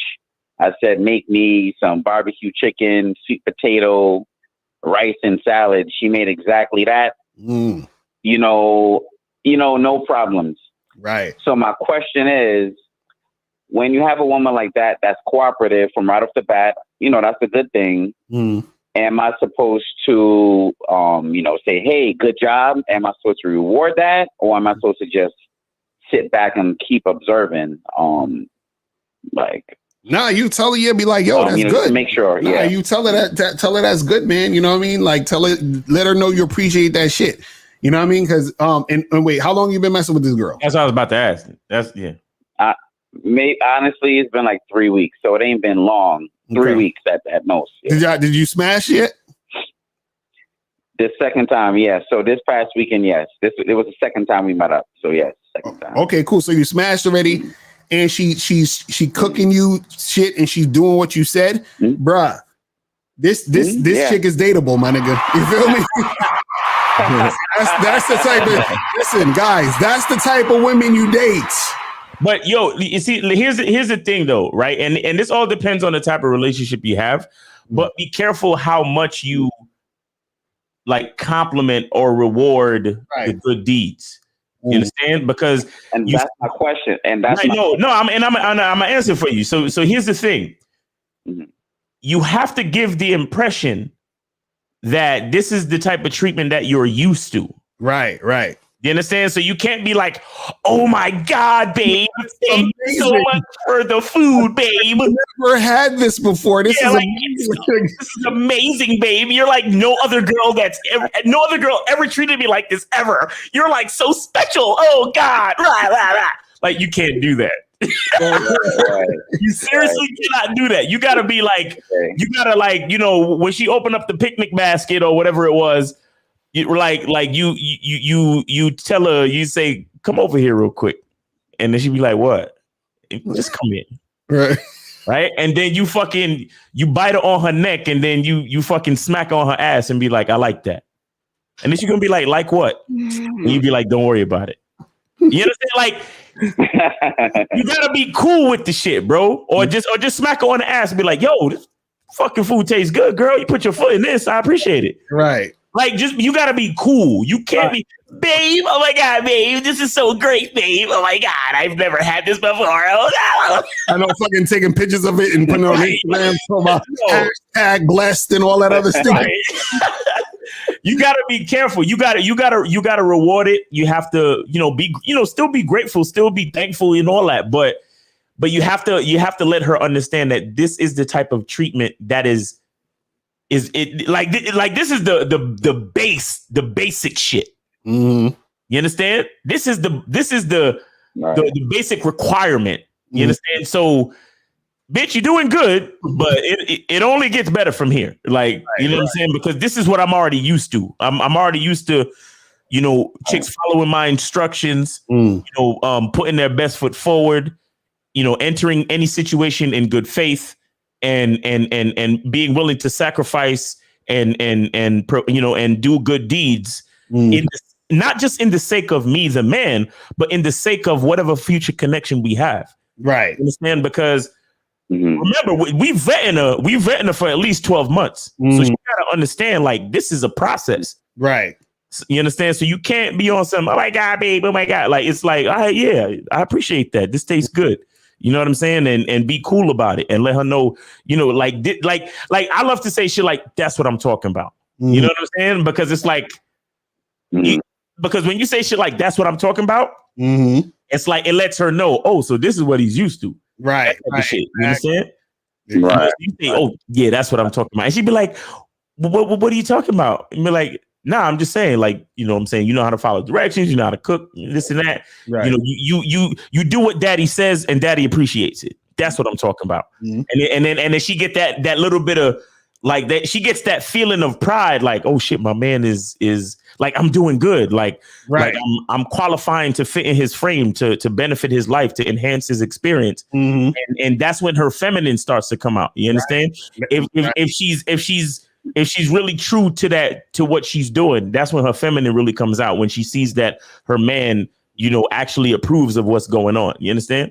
I said, make me some barbecue chicken, sweet potato, rice, and salad. She made exactly that. No problems. Right. So my question is, when you have a woman like that, that's cooperative from right off the bat, that's a good thing. Am I supposed to, say, hey, good job? Am I supposed to reward that? Or am I supposed to just sit back and keep observing? Nah, you tell her, you be like, yo, that's good. Make sure. Nah, Yeah. you tell her tell her that's good, man. You know what I mean? Like, let her know you appreciate that shit. You know what I mean? Because, and wait, how long you been messing with this girl? That's what I was about to ask. Honestly, it's been like 3 weeks, so it ain't been long. 3 weeks at most. Yeah. Did you smash yet? The second time, yes. So this past weekend, yes. It was the second time we met up. So yes, second time. Okay, cool. So you smashed already, and she's cooking you shit, and she's doing what you said, bruh. This chick is dateable, my nigga. You feel me? that's the type of listen, guys. That's the type of women you date. But yo, you see, here's the thing though, right? And this all depends on the type of relationship you have. But be careful how much you like compliment or reward the good deeds. You understand? Because that's my question. And that's I'm gonna answer for you. So here's the thing. You have to give the impression that this is the type of treatment that you're used to. Right. You understand? So you can't be like, oh my God, babe, thank you so much for the food, babe. I've never had this before. This is amazing, babe. You're like no other girl ever treated me like this ever. You're like so special. Oh God. Rah, rah, rah. Like you can't do that. You seriously cannot do that. You gotta be like, when she opened up the picnic basket or whatever it was, you tell her, you say, come over here real quick. And then she'd be like, what? Just come in. Right. And then you bite her on her neck and then you fucking smack her on her ass and be like, I like that. And then she's gonna be like what? And you'd be like, don't worry about it. You understand? Like, you gotta be cool with the shit, bro. Or just smack her on the ass and be like, yo, this fucking food tastes good, girl. You put your foot in this. I appreciate it. Right. Like, you gotta be cool. You can't be, babe. Oh my God, babe. This is so great, babe. Oh my God, I've never had this before. Oh, no. I know, fucking taking pictures of it and putting it on Instagram, talking about hashtag blessed and all that other stuff. Right. You gotta be careful. You gotta reward it. You have to, still be grateful, still be thankful and all that. But you have to let her understand that this is the type of treatment that is it like this is the basic shit. You understand? This is the basic requirement. You understand? So, bitch, you're doing good, but it only gets better from here. Like, you know what I'm saying? Because this is what I'm already used to. I'm already used to, chicks following my instructions, putting their best foot forward, entering any situation in good faith, and being willing to sacrifice and do good deeds not just in the sake of me, the man, but in the sake of whatever future connection we have. Right. You understand? Because remember, we vetting her for at least 12 months. So you gotta understand, like, this is a process. Right. You understand? So you can't be on some, oh my God, babe, oh my God. Like, it's like, all right, yeah, I appreciate that. This tastes good. You know what I'm saying? And be cool about it and let her know, like I love to say shit like, that's what I'm talking about. You know what I'm saying? Because it's like, because when you say shit like, that's what I'm talking about, it's like, it lets her know, oh, so this is what he's used to. Right. Shit, you understand? Right. You say, oh, yeah, that's what I'm talking about. And she'd be like, what are you talking about? And be like, nah, I'm just saying, like, you know what I'm saying? You know how to follow directions, you know how to cook, this and that. Right. You do what daddy says and daddy appreciates it. That's what I'm talking about. And then she get that little bit of like that. She gets that feeling of pride, like, oh shit, my man is like, I'm doing good. Like, right. Like I'm qualifying to fit in his frame, to benefit his life, to enhance his experience. And that's when her feminine starts to come out. You understand? Right. If she's really true to what she's doing, that's when her feminine really comes out, when she sees that her man, actually approves of what's going on. You understand?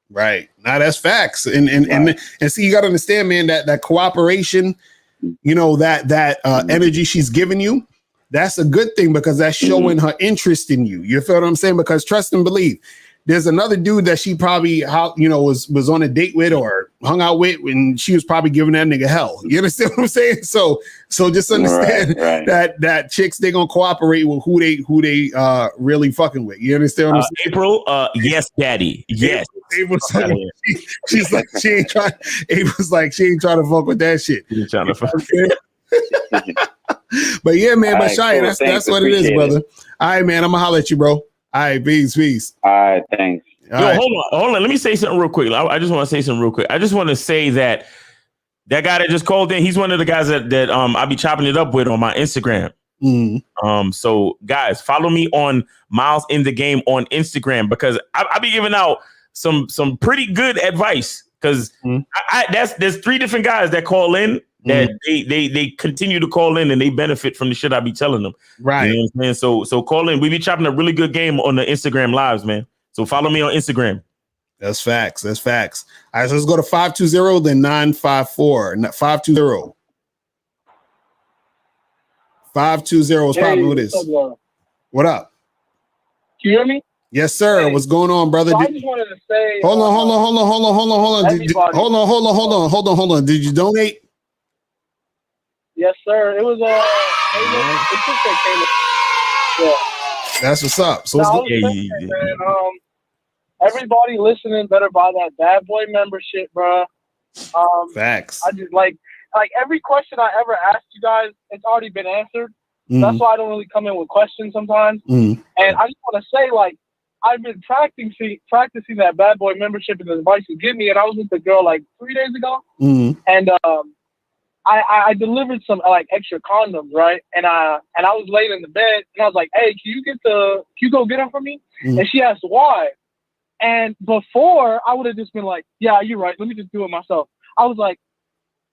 Right. Now that's facts. And see, you got to understand, man, that cooperation, that energy she's giving you, that's a good thing, because that's showing her interest in you. You feel what I'm saying? Because trust and believe, there's another dude that she probably, was on a date with or hung out with, and she was probably giving that nigga hell. You understand what I'm saying? So just understand that chicks, they gonna cooperate with who they really fucking with. You understand what I'm saying? April, yes, daddy, yes. April's like, she's like, she ain't trying. April's like, she ain't trying to fuck with that shit. She's trying to fuck. But yeah, man. But right, Shia, cool. that's what it is, brother. All right, man. I'm gonna holler at you, bro. All right, peace. All right, thanks. Hold on. Let me say something real quick. I just want to say something real quick. I just want to say that guy that just called in, he's one of the guys that I be chopping it up with on my Instagram. So guys, follow me on Miles in the Game on Instagram, because I be giving out some pretty good advice, because there's 3 different guys that call in that they continue to call in and they benefit from the shit I be telling them. Right. You know what I'm saying? So call in. We be chopping a really good game on the Instagram lives, man. So follow me on Instagram. That's facts. All right, so let's go to 520, then 954. 520. 520 is probably what it is. What up? Can you hear me? Yes, sir. Hey. What's going on, brother? So I just wanted to say. Hold on. Hold on. Did you donate? Yes, sir. It was That's what's up. So everybody listening better buy that Bad Boy membership, bro. Facts. I just like every question I ever asked you guys, it's already been answered. That's why I don't really come in with questions sometimes. And I just want to say, like, I've been practicing that Bad Boy membership and the advice you give me, and I was with the girl like 3 days ago, and I delivered some like extra condoms, right? And I was laying in the bed, and I was like, "Hey, can you go get them for me?" And she asked why. And before, I would have just been like, "Yeah, you're right. Let me just do it myself." I was like,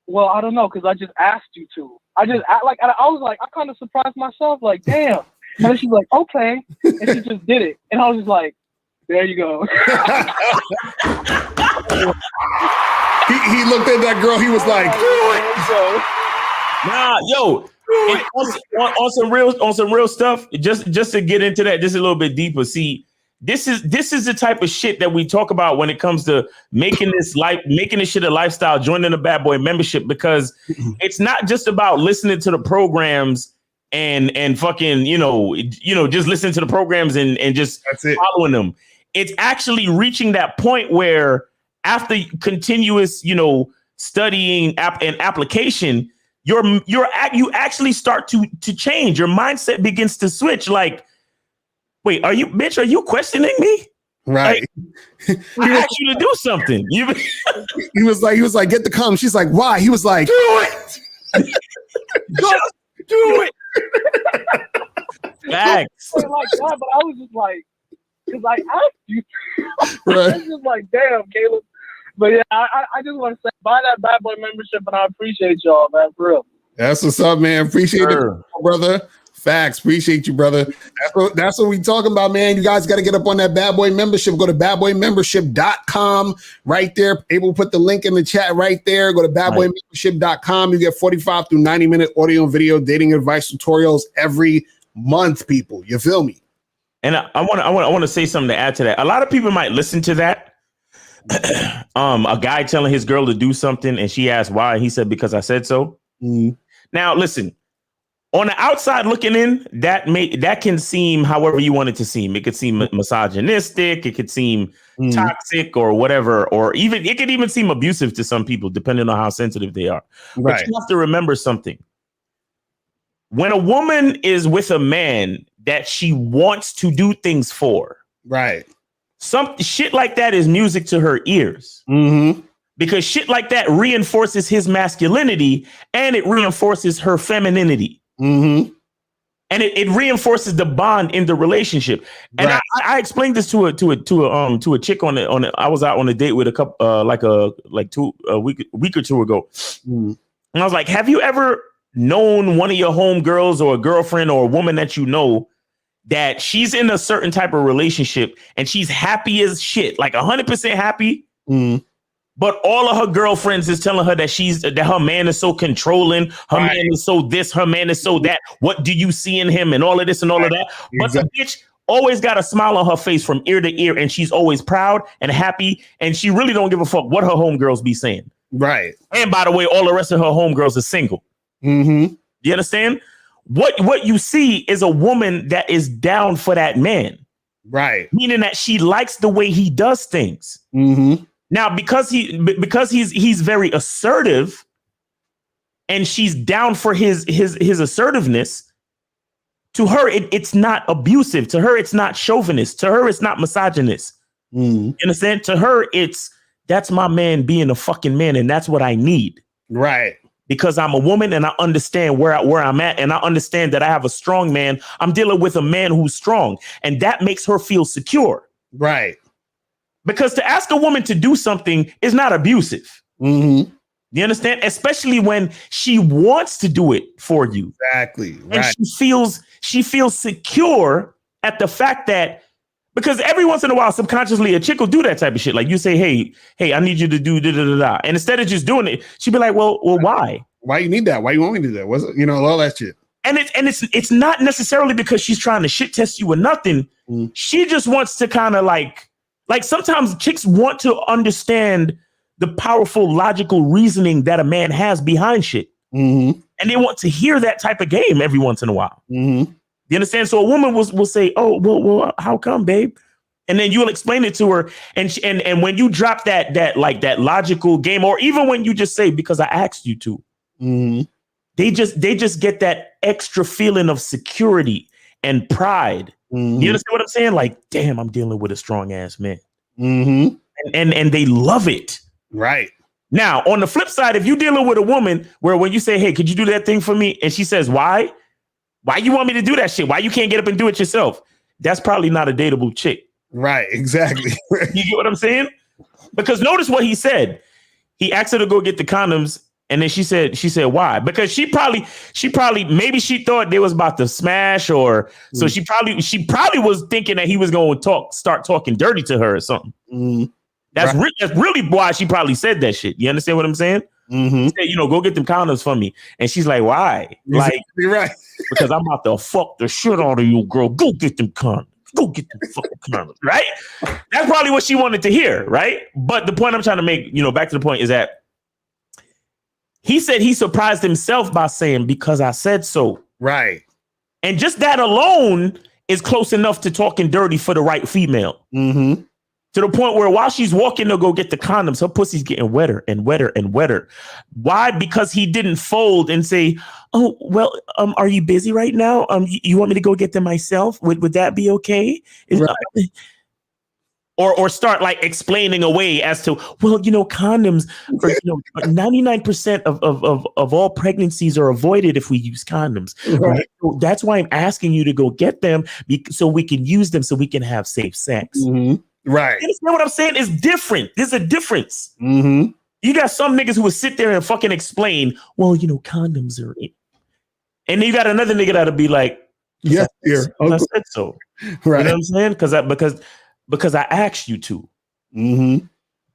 "Well, I don't know, because I just asked you to." I was like, I kind of surprised myself, like, damn. And then she's like, "Okay," and she just did it, and I was just like, "There you go." He looked at that girl. He was like, "Nah, yo." On some real stuff. Just to get into that just a little bit deeper. See, this is the type of shit that we talk about when it comes to making this shit a lifestyle. Joining the Bad Boy membership, because it's not just about listening to the programs and fucking just listening to the programs and just following them. It's actually reaching that point where, after continuous, studying and application, you actually start to change. Your mindset begins to switch. Like, wait, are you questioning me? Right. Like, I asked you to do something. He was like, get the cum. She's like, why? He was like, do it. Just do it. Facts. Like that, but I was just like, because I asked you. Right. I was just like, damn, Caleb. But yeah, I just want to say, buy that Bad Boy membership, and I appreciate y'all, man, for real. That's what's up, man. Appreciate it, brother. Facts. Appreciate you, brother. That's what we talking about, man. You guys got to get up on that Bad Boy membership. Go to badboymembership.com right there. Able to put the link in the chat right there. Go to badboymembership.com. You get 45 through 90-minute audio and video dating advice tutorials every month, people. You feel me? And I want to say something to add to that. A lot of people might listen to that. A guy telling his girl to do something, and she asked why. And he said, because I said so. Now, listen. On the outside looking in, that can seem however you want it to seem. It could seem misogynistic, it could seem toxic or whatever, or even it could even seem abusive to some people, depending on how sensitive they are. Right. But you have to remember something. When a woman is with a man that she wants to do things for, right, some shit like that is music to her ears. Because shit like that reinforces his masculinity and it reinforces her femininity. And it reinforces the bond in the relationship. And right. I explained this to a chick on I was out on a date with a couple a week or two ago. And I was like, have you ever known one of your homegirls or a girlfriend or a woman that you know that she's in a certain type of relationship and she's happy as shit, like 100% happy? But all of her girlfriends is telling her that her man is so controlling, her man is so this, her man is so that. What do you see in him and all of this and all of that? But the bitch always got a smile on her face from ear to ear, and she's always proud and happy, and she really don't give a fuck what her homegirls be saying. Right. And by the way, all the rest of her homegirls are single. You understand? What you see is a woman that is down for that man. Right. Meaning that she likes the way he does things. Now, because he's very assertive and she's down for his assertiveness, to her, it's not abusive. To her, it's not chauvinist. To her, it's not misogynist. You understand? To her, that's my man being a fucking man, and that's what I need. Right. Because I'm a woman and I understand where I'm at, and I understand that I have a strong man. I'm dealing with a man who's strong, and that makes her feel secure. Right. Because to ask a woman to do something is not abusive. You understand? Especially when she wants to do it for you. Exactly. And she feels secure at the fact that, because every once in a while, subconsciously, a chick will do that type of shit. Like you say, hey, I need you to do da da da da. And instead of just doing it, she'd be like, well, why? Why you need that? Why you want me to do that? What's all that shit? And it's not necessarily because she's trying to shit test you or nothing. She just wants to kind of like sometimes chicks want to understand the powerful logical reasoning that a man has behind shit. And they want to hear that type of game every once in a while. You understand? So a woman will say, oh, well, how come, babe? And then you'll explain it to her. And when you drop that logical game, or even when you just say, because I asked you to, they just get that extra feeling of security and pride. You understand what I'm saying? Like, damn, I'm dealing with a strong ass man. And they love it. Right. Now, on the flip side, if you're dealing with a woman where when you say, hey, could you do that thing for me? And she says, why? Why you want me to do that shit? Why you can't get up and do it yourself? That's probably not a dateable chick. Right. Exactly. You get what I'm saying? Because notice what he said. He asked her to go get the condoms. And then she said, why? Because she probably, maybe she thought they was about to smash, or so she probably was thinking that he was going to start talking dirty to her or something. That's really why she probably said that shit. You understand what I'm saying? He said, go get them condoms for me. And she's like, why? Like, you're right. Because I'm about to fuck the shit out of you, girl. Go get them condoms. Go get them fucking condoms. Right? That's probably what she wanted to hear. Right? But the point I'm trying to make, back to the point, is that he said he surprised himself by saying, because I said so. Right. And just that alone is close enough to talking dirty for the right female. To the point where while she's walking to go get the condoms, her pussy's getting wetter and wetter and wetter. Why? Because he didn't fold and say, oh, well, are you busy right now? You want me to go get them myself? Would that be okay? Right. or start like explaining away as to, well, condoms, or 99% of all pregnancies are avoided if we use condoms. Right? So that's why I'm asking you to go get them so we can use them so we can have safe sex. Right. You understand what I'm saying? It's different. There's a difference. Mm-hmm. You got some niggas who will sit there and fucking explain, condoms are in. And then you got another nigga that'll be like, yes, dear. I said so. Right. You know what I'm saying? Because I asked you to. Mm-hmm.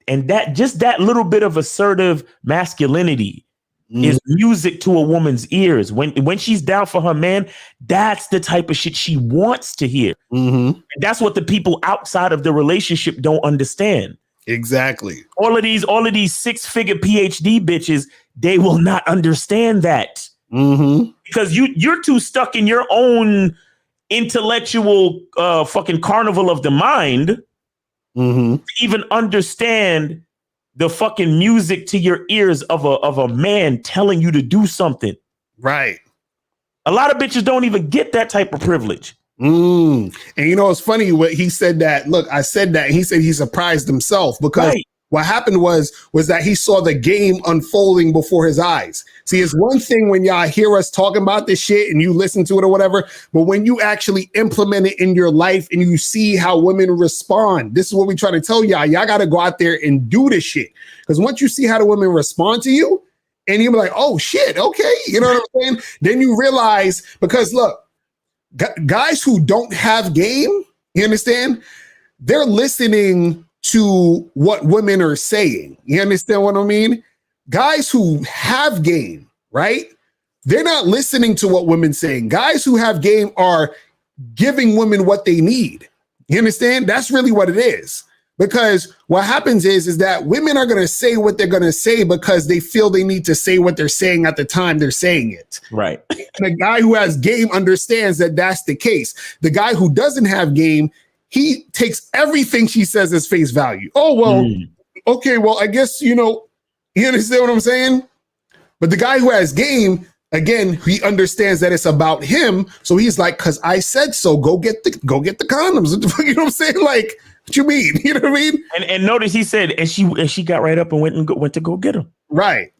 And that little bit of assertive masculinity is music to a woman's ears. When she's down for her man, that's the type of shit she wants to hear. Mm-hmm. And that's what the people outside of the relationship don't understand. Exactly. All of these 6-figure PhD bitches, they will not understand that. Mm-hmm. Because you're too stuck in your own intellectual fucking carnival of the mind to even understand the fucking music to your ears of a man telling you to do something. Right. A lot of bitches don't even get that type of privilege. And it's funny what he said that. Look, I said that. And he said he surprised himself because what happened was that he saw the game unfolding before his eyes. See, it's one thing when y'all hear us talking about this shit and you listen to it or whatever, but when you actually implement it in your life and you see how women respond, this is what we try to tell y'all. Y'all got to go out there and do this shit. Because once you see how the women respond to you and you're like, oh shit, okay. You know what I'm saying? Then you realize, because look, guys who don't have game, you understand? They're listening to what women are saying. You understand what I mean? Guys who have game, right? They're not listening to what women saying. Guys who have game are giving women what they need. You understand? That's really what it is. Because what happens is that women are going to say what they're going to say because they feel they need to say what they're saying at the time they're saying it. Right. And the guy who has game understands that that's the case. The guy who doesn't have game, he takes everything she says as face value. Oh, well, okay, well, I guess, you understand what I'm saying? But the guy who has game, again, he understands that it's about him. So he's like, because I said so, go get the condoms. You know what I'm saying? Like, what you mean? You know what I mean? And notice he said, and she got right up and went to go get him. Right.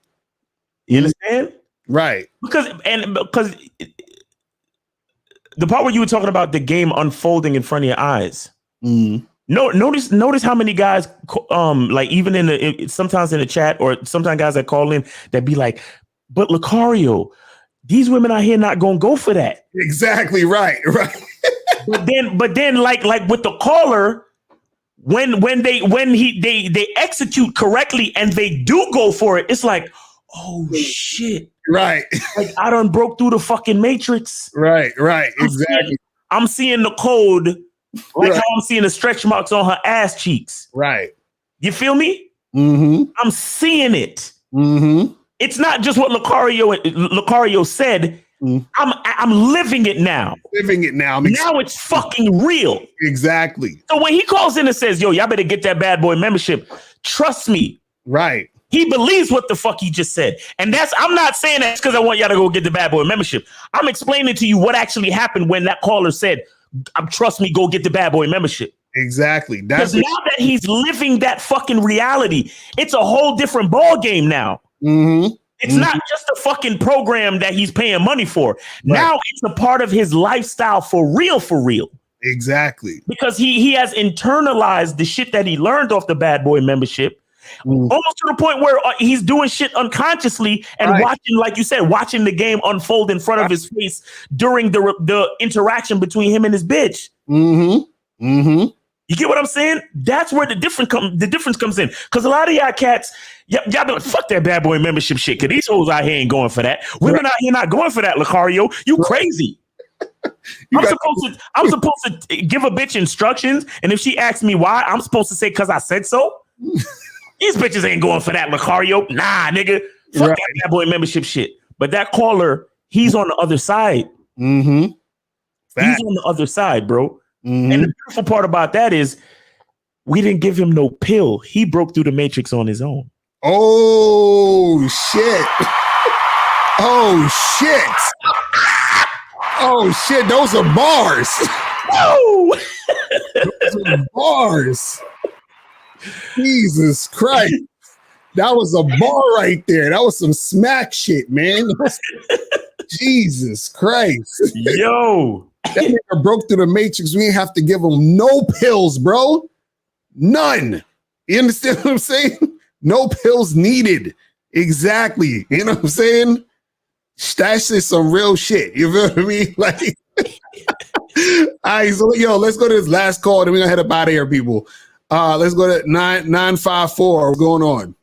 You understand? Right. Because the part where you were talking about the game unfolding in front of your eyes. Notice how many guys, like even sometimes in the chat or sometimes guys that call in that be like, but Locario, these women out here not gonna go for that. Exactly right. but then like with the caller, when they execute correctly and they do go for it, it's like, oh shit. Right. Like I done broke through the fucking matrix. Right. Exactly. I'm seeing the code like how I'm seeing the stretch marks on her ass cheeks. Right. You feel me? I'm seeing it. It's not just what Locario said. I'm living it now. Now it's fucking real. Exactly. So when he calls in and says, yo, y'all better get that bad boy membership, trust me. Right. He believes what the fuck he just said. And I'm not saying that because I want y'all to go get the bad boy membership. I'm explaining to you what actually happened when that caller said, trust me, go get the bad boy membership. Exactly. Because now that he's living that fucking reality, it's a whole different ball game now. It's not just a fucking program that he's paying money for. Right. Now it's a part of his lifestyle for real. Exactly. Because he has internalized the shit that he learned off the bad boy membership. Almost to the point where he's doing shit unconsciously and watching, like you said, watching the game unfold in front of his face during the interaction between him and his bitch. You get what I'm saying? That's where the difference comes in. Because a lot of y'all cats, y'all be like, fuck that bad boy membership shit. Because these hoes out here ain't going for that. Women out here not going for that, Locario. You crazy. I'm supposed to give a bitch instructions, and if she asks me why, I'm supposed to say because I said so. These bitches ain't going for that, Locario. Nah, nigga. Fuck that bad boy membership shit. But that caller, he's on the other side. He's on the other side, bro. And the beautiful part about that is we didn't give him no pill. He broke through the matrix on his own. Oh, shit. Oh, shit. Oh, shit. Those are bars. Oh, Bars. Jesus Christ. That was a bar right there. That was some smack shit, man. Jesus Christ. Yo. That nigga broke through the matrix. We ain't have to give him no pills, bro. None. You understand what I'm saying? No pills needed. Exactly. You know what I'm saying? That's just some real shit. You feel what I mean? Like, all right, so yo, let's go to this last call, then we're gonna head up out of here, people. Let's go to 9954. What's going on?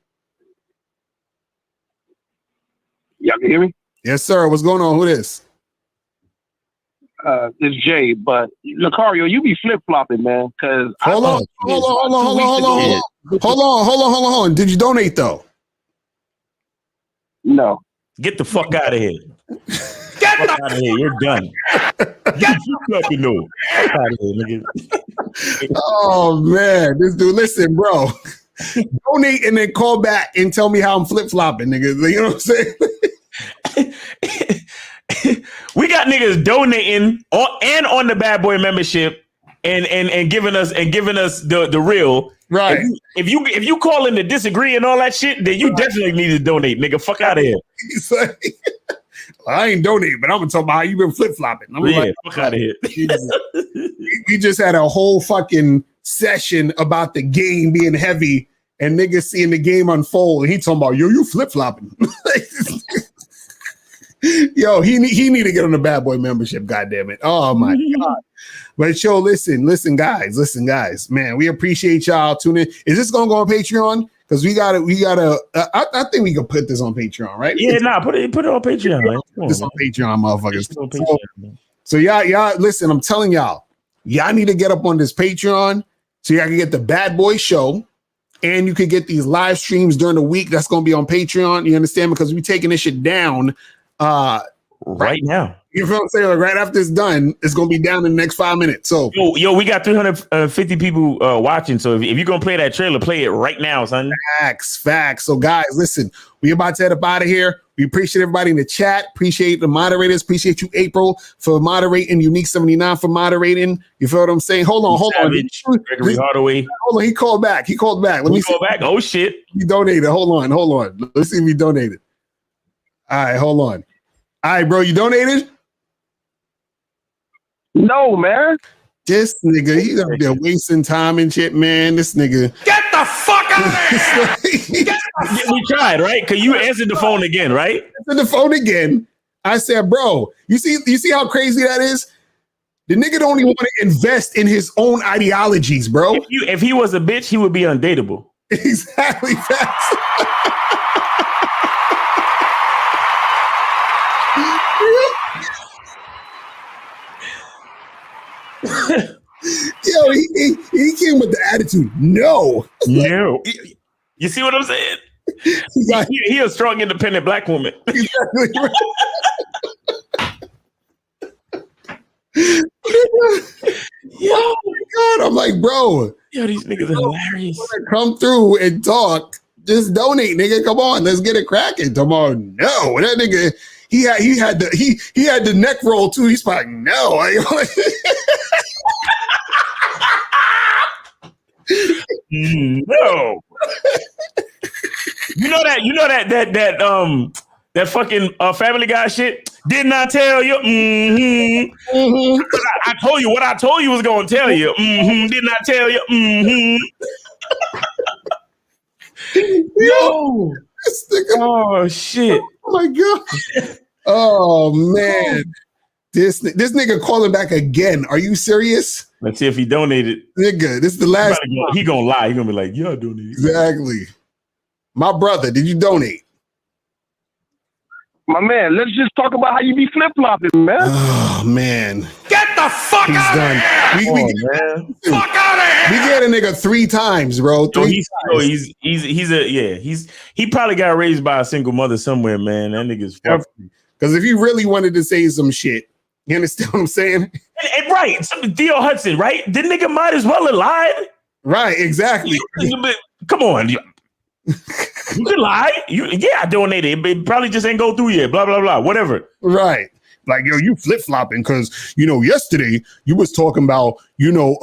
Y'all can hear me? Yes, sir. What's going on? Who this? It's Jay, but Locario, you be flip flopping, man. Cause Hold on. Did you donate though? No. Get the fuck out of here. Get the fuck out of here. You're done. Get you fucking know. Fuck out of here, nigga. Oh man, this dude. Listen, bro. Donate and then call back and tell me how I'm flip flopping, nigga. You know what I'm saying? We got niggas donating on the Bad Boy membership and giving us the real. Right. If you call in to disagree and all that shit, then you definitely need to donate, nigga. Fuck out of here. He's like, well, I ain't donating, but I'm gonna talk about how you been flip flopping. Fuck out of here. We just had a whole fucking session about the game being heavy and niggas seeing the game unfold. And he talking about, yo, you flip flopping. Yo, he need to get on the Bad Boy membership. God damn it! Oh my god! But yo, listen, guys, man, we appreciate y'all tuning in. Is this gonna go on Patreon? Because we gotta. I think we can put this on Patreon, right? Yeah, put it on Patreon. Man. Put this on Patreon, motherfuckers. On Patreon, so y'all, listen. I'm telling y'all need to get up on this Patreon so y'all can get the Bad Boy show. And you can get these live streams during the week. That's gonna be on Patreon. You understand? Because we're taking this shit down. Right now. You feel what I'm saying? Like right after it's done, it's gonna be down in the next 5 minutes. So yo, we got 350 people watching. So if you're gonna play that trailer, play it right now, son. Facts. So guys, listen, we about to head up out of here. We appreciate everybody in the chat. Appreciate the moderators. Appreciate you, April, for moderating. Unique 79 for moderating. You feel what I'm saying? Hold on. Gregory Hardaway. Hold on. He called back. Let me call back. Oh shit. He donated. Hold on. Let's see if he donated. All right, hold on. All right, bro, you donated? No, man. This nigga, he's up there wasting time and shit, man. This nigga. Get the fuck out of here! We tried, right? Because you answered the phone again, right? Answered the phone again. I said, bro, you see how crazy that is? The nigga don't even want to invest in his own ideologies, bro. If he was a bitch, he would be undateable. Exactly. Facts. Yo, he came with the attitude. No. You see what I'm saying? He a strong, independent black woman. Exactly right. Oh my god! I'm like, bro. Yo, these niggas are hilarious. Come through and talk. Just donate, nigga. Come on, let's get it cracking. Tomorrow, no, that nigga. He had the neck roll too. He's like, no. No. You know that fucking Family Guy shit. Didn't I tell you? I told you what I told you was gonna tell you. Didn't I tell you? Yo, this nigga. Oh shit. Oh my god. Oh man. This nigga calling back again. Are you serious? Let's see if he donated. Nigga, this is the last. He gonna lie. He gonna be like, yeah, I donated. Exactly. My brother, did you donate? My man, let's just talk about how you be flip flopping, man. Oh man. Get the fuck out of here! Man. Fuck out of We get a nigga 3 times, bro. He probably got raised by a single mother somewhere, man. That nigga's fucked. Because if he really wanted to say some shit, you understand what I'm saying? And right, Theo Hudson, right? The nigga might as well have lied. Right, exactly. Come on. You can lie. I donated. It probably just ain't go through yet. Blah, blah, blah. Whatever. Right. Like, yo, you flip-flopping because, you know, yesterday you was talking about, you know,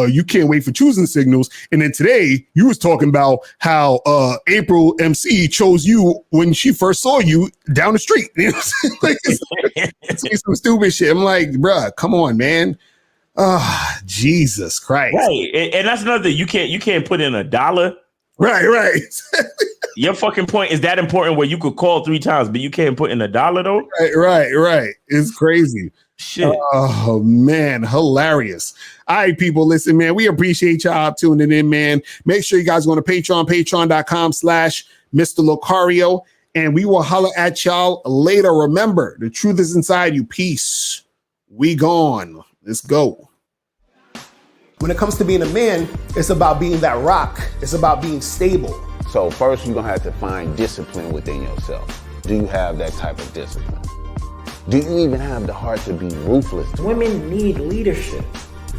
you can't wait for choosing signals. And then today you was talking about how April MC chose you when she first saw you down the street. You know what I'm saying? Like, it's some stupid shit. I'm like, bruh, come on, man. Jesus Christ. Right. And that's another thing. You can't put in $1. Right. Your fucking point is that important where you could call 3 times, but you can't put in $1 though? Right. It's crazy. Shit. Oh, man. Hilarious. All right, people. Listen, man, we appreciate y'all tuning in, man. Make sure you guys go to patreon.com/Mr. Locario, and we will holler at y'all later. Remember, the truth is inside you. Peace. We gone. Let's go. When it comes to being a man, it's about being that rock. It's about being stable. So first, you're going to have to find discipline within yourself. Do you have that type of discipline? Do you even have the heart to be ruthless? Women need leadership.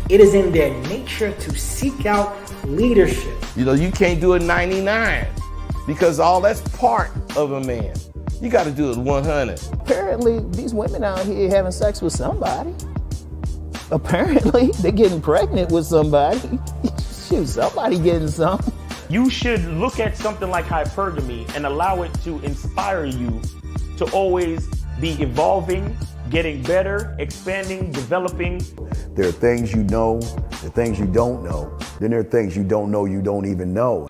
It is in their nature to seek out leadership. You know, you can't do it 99 because all that's part of a man. You got to do it 100. Apparently, these women out here having sex with somebody. Apparently, they're getting pregnant with somebody. Shoot, somebody getting some. You should look at something like hypergamy and allow it to inspire you to always be evolving, getting better, expanding, developing. There are things you know, there are things you don't know. Then there are things you don't know you don't even know.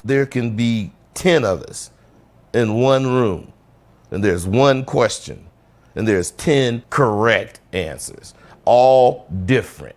There can be 10 of us in one room, and there's one question, and there's 10 correct answers, all different.